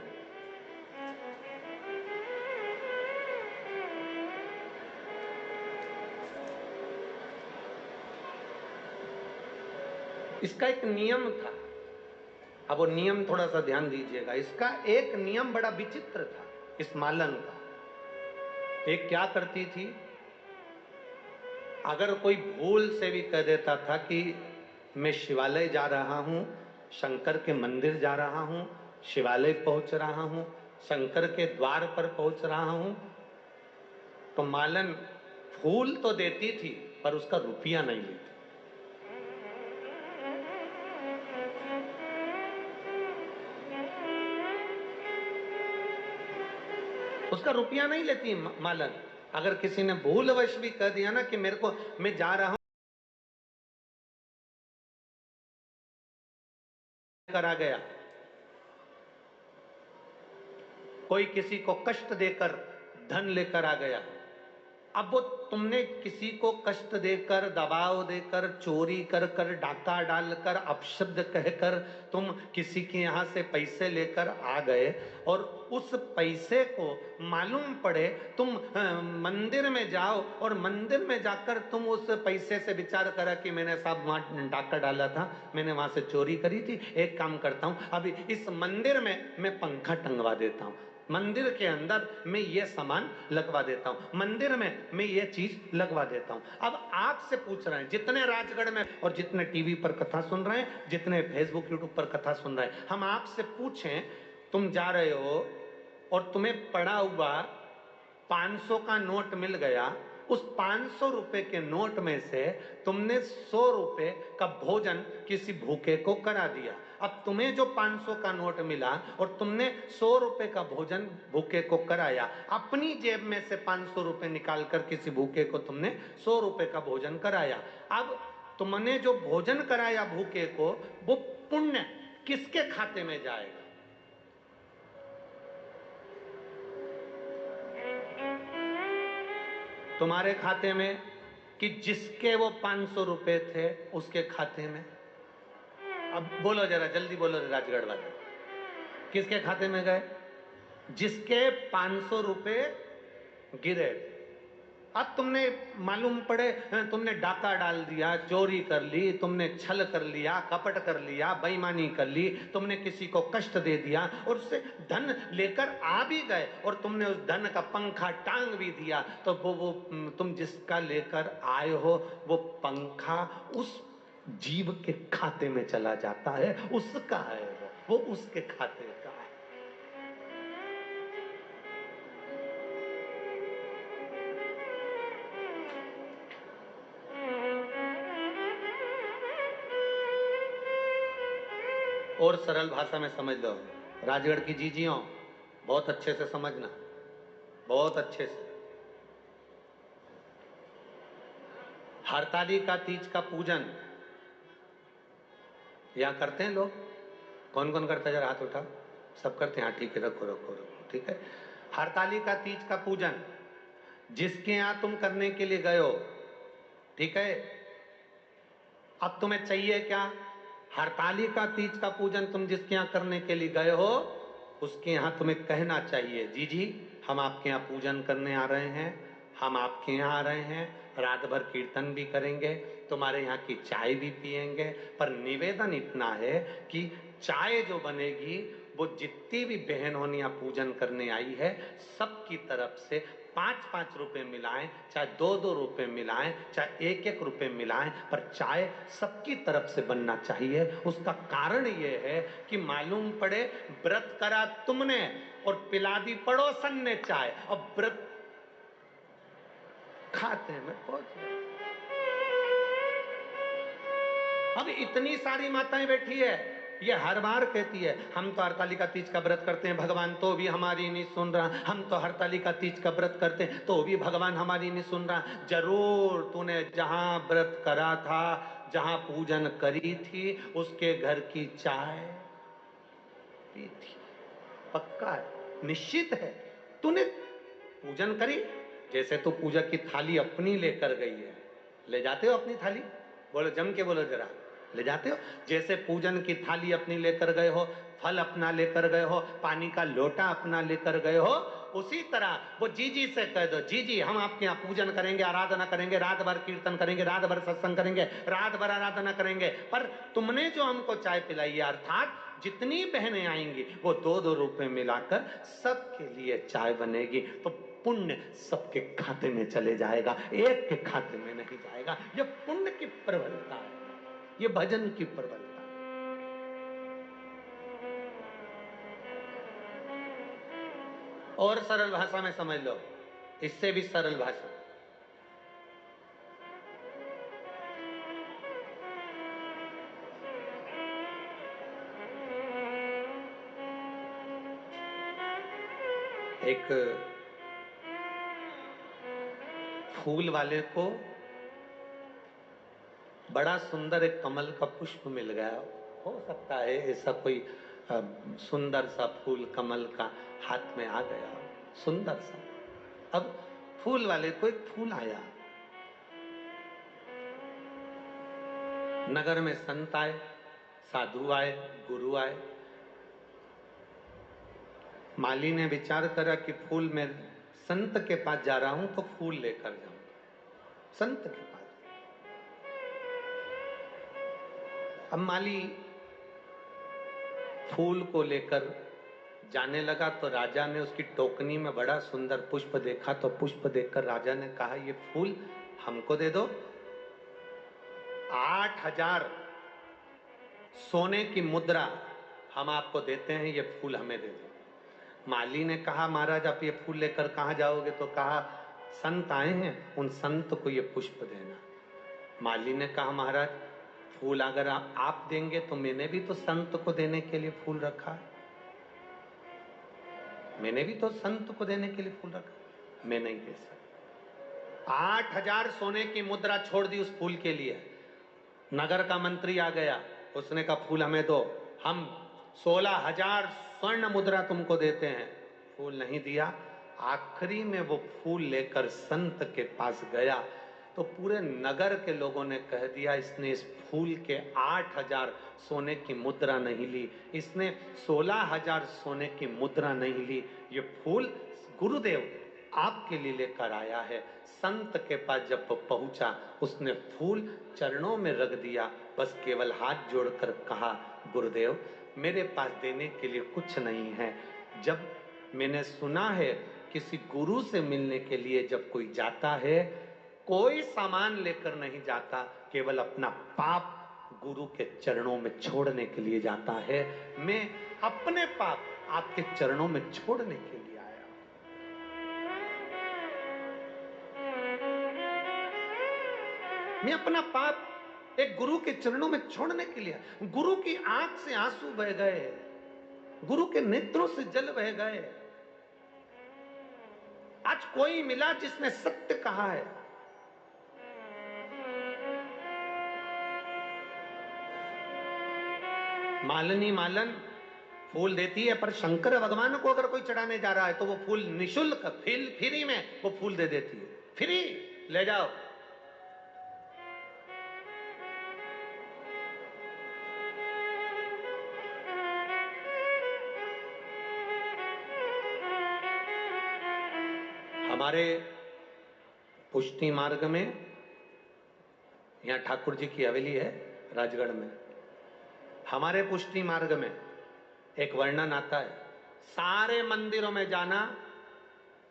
इसका एक नियम था। अब वो नियम थोड़ा सा ध्यान दीजिएगा। इसका एक नियम बड़ा विचित्र था इस मालन का। एक क्या करती थी, अगर कोई भूल से भी कह देता था कि मैं शिवालय जा रहा हूं, शंकर के मंदिर जा रहा हूं, शिवालय पहुंच रहा हूं, शंकर के द्वार पर पहुंच रहा हूं, तो मालन फूल तो देती थी पर उसका रुपया नहीं लेती। उसका रुपया नहीं लेती मालन। अगर किसी ने भूलवश भी कह दिया ना कि मेरे को, मैं जा रहा हूं, करा गया, कोई किसी को कष्ट देकर धन लेकर आ गया, अब वो तुमने किसी को कष्ट देकर, दबाव देकर, चोरी कर कर, डाका डालकर, अपशब्द कहकर तुम किसी के यहाँ से पैसे लेकर आ गए, और उस पैसे को मालूम पड़े, तुम मंदिर में जाओ और मंदिर में जाकर तुम उस पैसे से विचार करा कि मैंने साहब वहाँ डाका डाला था, मैंने वहाँ से चोरी करी थी, एक काम करता हूँ, अभी इस मंदिर में मैं पंखा टंगवा देता हूँ, मंदिर के अंदर मैं ये सामान लगवा देता हूं, मंदिर में मैं ये चीज लगवा देता हूं। अब आपसे पूछ रहे हैं, जितने राजगढ़ में और जितने टीवी पर कथा सुन रहे हैं, जितने फेसबुक यूट्यूब पर कथा सुन रहे हैं, हम आपसे पूछें तुम जा रहे हो और तुम्हें पड़ा हुआ 500 का नोट मिल गया, उस 500 रुपए के नोट में से तुमने 100 रुपए का भोजन किसी भूखे को करा दिया। अब तुम्हें जो 500 का नोट मिला और तुमने 100 रुपए का भोजन भूखे को कराया, अपनी जेब में से 500 रुपए निकालकर किसी भूखे को तुमने 100 रुपए का भोजन कराया। अब तुमने जो भोजन कराया भूखे को, वो पुण्य किसके खाते में जाएगा? तुम्हारे खाते में कि जिसके वो 500 रुपए थे उसके खाते में? अब बोलो जरा जल्दी बोलो राजगढ़ वाले, किसके खाते में गए? जिसके 500 रुपए गिरे। अब तुमने मालूम पड़े तुमने डाका डाल दिया, चोरी कर ली, तुमने छल कर लिया, कपट कर लिया, बेईमानी कर ली, तुमने किसी को कष्ट दे दिया और उससे धन लेकर आ भी गए और तुमने उस धन का पंखा टांग भी दिया, तो वो तुम जिसका लेकर आए हो वो पंखा उस जीव के खाते में चला जाता है, उसका है वो उसके खाते का है। और सरल भाषा में समझ लो, राजगढ़ की जीजियों बहुत अच्छे से समझना, बहुत अच्छे से। हरतालिका तीज का पूजन यहाँ करते हैं लोग। कौन कौन करता है जरा हाथ उठा। सब करते हैं? हाँ ठीक है, रखो रखो रखो, ठीक है। हरतालिका तीज का पूजन जिसके यहाँ तुम करने के लिए गए हो, ठीक है, अब तुम्हें चाहिए क्या? हरतालिका तीज का पूजन तुम जिसके यहाँ करने के लिए गए हो उसके यहाँ तुम्हें कहना चाहिए, जी जी हम आपके यहाँ पूजन करने आ रहे हैं, हम आपके यहाँ आ रहे हैं, रात भर कीर्तन भी करेंगे, तुम्हारे यहाँ की चाय भी पिएंगे, पर निवेदन इतना है कि चाय जो बनेगी वो जितनी भी बहन होनियां पूजन करने आई है सबकी तरफ से 5-5 रुपए मिलाएं, चाहे 2-2 रुपए मिलाएं, चाहे 1-1 रुपए मिलाएं, पर चाय सबकी तरफ से बनना चाहिए। उसका कारण ये है कि मालूम पड़े व्रत करा तुमने और पिला दी पड़ोसन ने चाय, और व्रत खाते में पहुंच गए। अब इतनी सारी माताएं बैठी है, ये हर बार कहती है हम तो हरतालिका तीज का व्रत करते हैं, भगवान तो भी हमारी नहीं सुन रहा, हम तो हरतालिका तीज का व्रत करते हैं तो भी भगवान हमारी नहीं सुन रहा। जरूर तूने जहां व्रत करा था, जहां पूजन करी थी, उसके घर की चाय पी थी, पक्का है, निश्चित है। तूने पूजन करी, जैसे तू पूजा की थाली अपनी लेकर गई है, ले जाते हो अपनी थाली? बोलो जम के बोलो जरा, ले जाते हो? जैसे पूजन की थाली अपनी लेकर गए हो, फल अपना लेकर गए हो, पानी का लोटा अपना लेकर गए हो, उसी तरह वो जीजी से कह दो, जीजी हम आपके यहाँ पूजन करेंगे, आराधना करेंगे, रात भर कीर्तन करेंगे, रात भर सत्संग करेंगे, रात भर आराधना करेंगे, पर तुमने जो हमको चाय पिलाई है, अर्थात जितनी बहनें आएंगी वो 2-2 रुपए मिलाकर सबके लिए चाय बनेगी, तो पुण्य सबके खाते में चले जाएगा, एक के खाते में नहीं जाएगा। ये पुण्य की प्रबलता है, ये भजन की प्रबलता है। और सरल भाषा में समझ लो, इससे भी सरल भाषा, एक फूल वाले को बड़ा सुंदर एक कमल का पुष्प मिल गया, हो सकता है ऐसा कोई सुंदर सा फूल कमल का हाथ में आ गया, सुंदर सा। अब फूल वाले को एक फूल आया, नगर में संत आए, साधु आए, गुरु आए, माली ने विचार करा कि फूल में संत के पास जा रहा हूं तो फूल लेकर जाऊंगा, संत के पास। अब माली फूल को लेकर जाने लगा तो राजा ने उसकी टोकनी में बड़ा सुंदर पुष्प देखा, तो पुष्प देखकर राजा ने कहा ये फूल हमको दे दो, 8000 सोने की मुद्रा हम आपको देते हैं, ये फूल हमें दे दो। माली ने कहा महाराज आप ये फूल लेकर कहाँ जाओगे? तो कहा संत आए हैं, उन संत को ये पुष्प देना। माली ने कहा महाराज फूल अगर आप देंगे तो मैंने भी तो संत को देने के लिए फूल रखा है, मैंने भी तो संत को देने के लिए फूल रखा, मैं नहीं दे सकता। 8,000 सोने की मुद्रा छोड़ दी उस फूल के लिए। नगर का मंत्री आ गया, उसने कहा फूल हमें दो, हम 16,000 स्वर्ण मुद्रा तुमको देते हैं। फूल नहीं दिया। आखिरी में वो फूल लेकर संत के पास गया तो पूरे नगर के लोगों ने कह दिया इसने इस फूल के 8,000 सोने की मुद्रा नहीं ली, इसने 16,000 सोने की मुद्रा नहीं ली, ये फूल गुरुदेव आपके लिए लेकर आया है। संत के पास जब वो पहुंचा उसने फूल चरणों में रख दिया, बस केवल हाथ जोड़कर कहा गुरुदेव मेरे पास देने के लिए कुछ नहीं है। जब मैंने सुना है किसी गुरु से मिलने के लिए जब कोई जाता है कोई सामान लेकर नहीं जाता, केवल अपना पाप गुरु के चरणों में छोड़ने के लिए जाता है। मैं अपने पाप आपके चरणों में छोड़ने के लिए आया। मैं अपना पाप एक गुरु के चरणों में छोड़ने के लिए, गुरु की आंख से आंसू बह गए, गुरु के नेत्रों से जल बह गए। आज कोई मिला जिसने सत्य कहा है। मालिनी मालन फूल देती है, पर शंकर भगवान को अगर कोई चढ़ाने जा रहा है तो वो फूल निशुल्क फ्री में वो फूल दे देती है। फ्री ले जाओ। हमारे पुष्टि मार्ग में यहां ठाकुर जी की हवेली है राजगढ़ में। हमारे पुष्टि मार्ग में एक वर्णन आता है, सारे मंदिरों में जाना,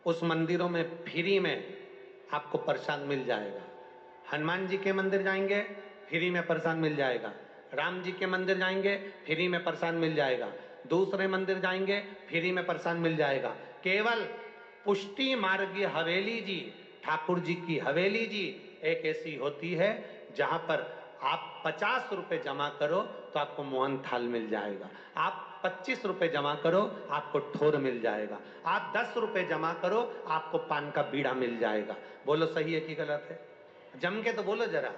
उस मंदिरों में फ्री में आपको प्रसाद मिल जाएगा। हनुमान जी के मंदिर जाएंगे फ्री में प्रसाद मिल जाएगा, राम जी के मंदिर जाएंगे फ्री में प्रसाद मिल जाएगा, दूसरे मंदिर जाएंगे फ्री में प्रसाद मिल जाएगा। केवल पुष्टि मार्गीय हवेली जी, ठाकुर जी की हवेली जी एक ऐसी होती है जहां पर आप 50 रुपए जमा करो तो आपको मोहन थाल मिल जाएगा, आप 25 रुपए जमा करो आपको ठोर मिल जाएगा, आप 10 रुपए जमा करो आपको पान का बीड़ा मिल जाएगा। बोलो सही है कि गलत है? जम के तो बोलो जरा,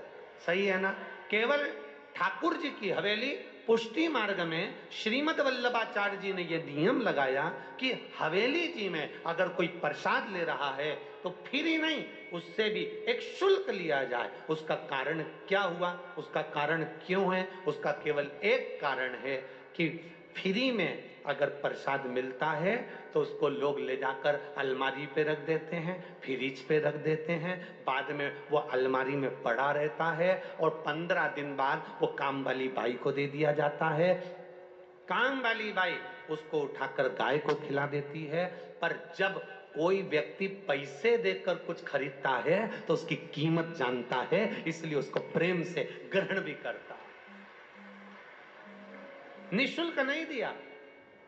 सही है ना? केवल ठाकुर जी की हवेली पुष्टि मार्ग में श्रीमद वल्लभाचार्य जी ने यह नियम लगाया कि हवेली जी में अगर कोई प्रसाद ले रहा है तो फ्री नहीं, उससे भी एक शुल्क लिया जाए। उसका कारण क्या हुआ, उसका कारण क्यों है? उसका केवल एक कारण है कि फ्री में अगर प्रसाद मिलता है तो उसको लोग ले जाकर अलमारी पे रख देते हैं, फ्रिज पे रख देते हैं, बाद में वो अलमारी में पड़ा रहता है और 15 दिन बाद वो काम वाली बाई को दे दिया जाता है। काम वाली बाई उसको उठाकर गाय को खिला देती है। पर जब कोई व्यक्ति पैसे देकर कुछ खरीदता है तो उसकी कीमत जानता है, इसलिए उसको प्रेम से ग्रहण भी करता है। निःशुल्क नहीं दिया।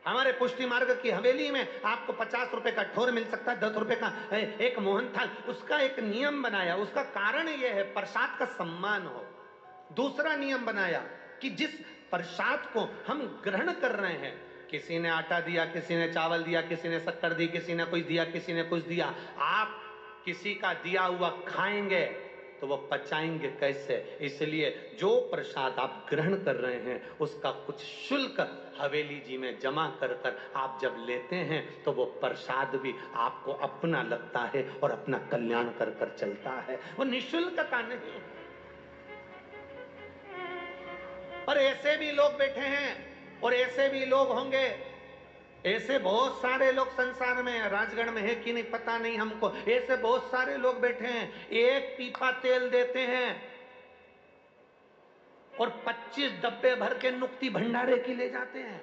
हमारे पुष्टि मार्ग की हवेली में आपको 50 रुपए का ठोर मिल सकता है, 10 रुपए का एक मोहन थाल। उसका एक नियम बनाया, उसका कारण यह है प्रसाद का सम्मान हो। दूसरा नियम बनाया कि जिस प्रसाद को हम ग्रहण कर रहे हैं, किसी ने आटा दिया, किसी ने चावल दिया, किसी ने शक्कर दी, किसी ने कुछ दिया, किसी ने कुछ दिया, आप किसी का दिया हुआ खाएंगे तो वो पचाएंगे कैसे? इसलिए जो प्रसाद आप ग्रहण कर रहे हैं उसका कुछ शुल्क हवेली जी में जमा कर कर आप जब लेते हैं तो वो प्रसाद भी आपको अपना लगता है और अपना कल्याण कर कर चलता है, वो निःशुल्कता नहीं। पर ऐसे भी लोग बैठे हैं और ऐसे भी लोग होंगे, ऐसे बहुत सारे लोग संसार में, राजगढ़ में है कि नहीं पता नहीं हमको, ऐसे बहुत सारे लोग बैठे हैं, एक पीपा तेल देते हैं और 25 डब्बे भर के नुक्ति भंडारे की ले जाते हैं।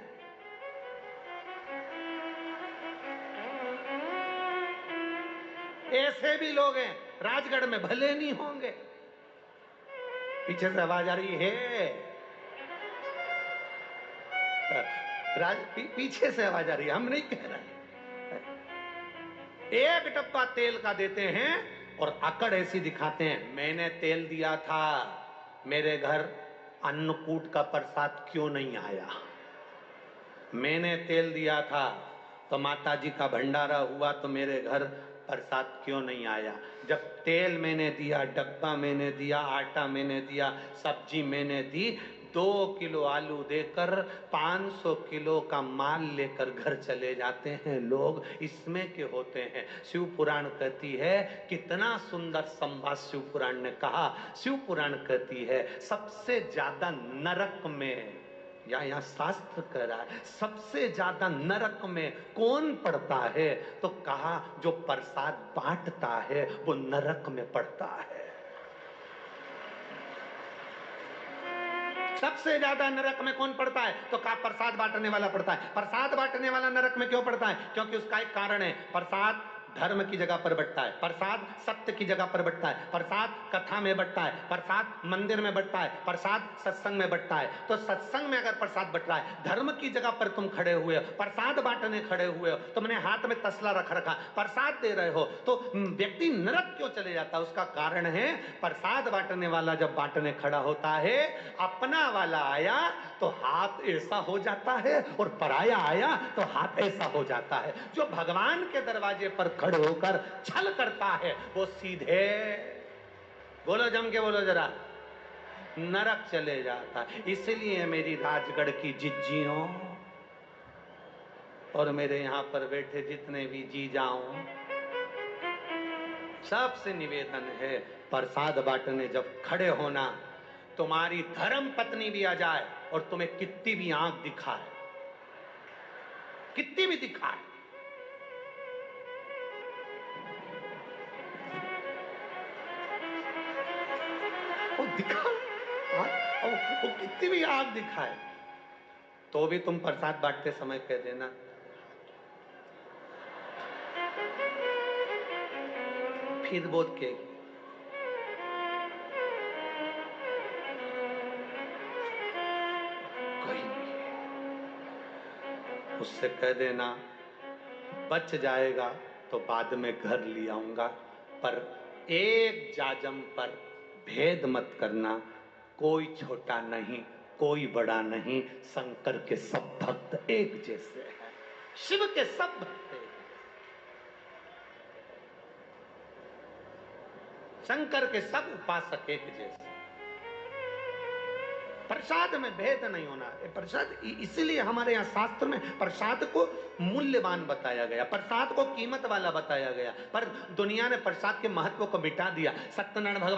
ऐसे भी लोग हैं, राजगढ़ में भले नहीं होंगे। पीछे से आवाज आ रही है, पीछे से आवाज आ रही है, हम नहीं कह रहे। एक डब्बा तेल का देते हैं और अकड़ ऐसी दिखाते हैं, मैंने तेल दिया था, मेरे घर अन्नकूट का प्रसाद क्यों नहीं आया? मैंने तेल दिया था तो माता जी का भंडारा हुआ तो मेरे घर प्रसाद क्यों नहीं आया? जब तेल मैंने दिया, डब्बा मैंने दिया, आटा मैंने दिया, सब्जी मैंने दी, 2 किलो आलू देकर 500 किलो का माल लेकर घर चले जाते हैं लोग, इसमें के होते हैं। शिव पुराण कहती है, कितना सुंदर संवाद शिव पुराण ने कहा। शिव पुराण कहती है सबसे ज्यादा नरक में, या यहाँ शास्त्र कह रहा है सबसे ज्यादा नरक में कौन पड़ता है? तो कहा जो प्रसाद बांटता है वो नरक में पड़ता है। सबसे ज्यादा नरक में कौन पड़ता है? तो कहा प्रसाद बांटने वाला पड़ता है। प्रसाद बांटने वाला नरक में क्यों पड़ता है? क्योंकि उसका एक कारण है, प्रसाद धर्म की जगह पर बंटता है, प्रसाद सत्य की जगह पर बंटता है, प्रसाद कथा में बंटता है, प्रसाद मंदिर में बंटता है, प्रसाद सत्संग में बंटता है। तो सत्संग में अगर प्रसाद बंट रहा है, धर्म की जगह पर तुम खड़े हुए हो, प्रसाद बांटने खड़े हुए हो, तुमने हाथ में तसला रख रखा, प्रसाद दे रहे हो, तो व्यक्ति नरक क्यों चले जाता है? उसका कारण है प्रसाद बांटने वाला जब बांटने खड़ा होता है, अपना वाला आया तो हाथ ऐसा हो जाता है और पराया आया तो हाथ ऐसा हो जाता है। जो भगवान के दरवाजे पर खड़े होकर छल करता है वो सीधे, बोलो जम के बोलो जरा, नरक चले जाता है। इसलिए मेरी राजगढ़ की जिज्जियों और मेरे यहां पर बैठे जितने भी जीजाओं, सबसे निवेदन है, प्रसाद बांटने जब खड़े होना, तुम्हारी धर्म पत्नी भी आ जाए और तुम्हें कितनी भी आंख दिखाए, कितनी भी दिखाए, वो कितनी भी आंख दिखाए, तो भी तुम प्रसाद बांटते समय कह देना फिर बोध के उससे कह देना बच जाएगा तो बाद में घर ले आऊंगा, पर एक जाजम पर भेद मत करना, कोई छोटा नहीं कोई बड़ा नहीं, शंकर के सब भक्त एक जैसे हैं, शिव के सब भक्त एक, शंकर के सब उपासक एक जैसे। प्रसाद में भेद नहीं होना है। प्रसाद इसीलिए हमारे यहाँ शास्त्र में प्रसाद को मूल्यवान बताया गया, प्रसाद को कीमत वाला बताया गया, पर दुनिया ने प्रसाद के महत्व को मिटा दिया। सत्यनारायण भगवान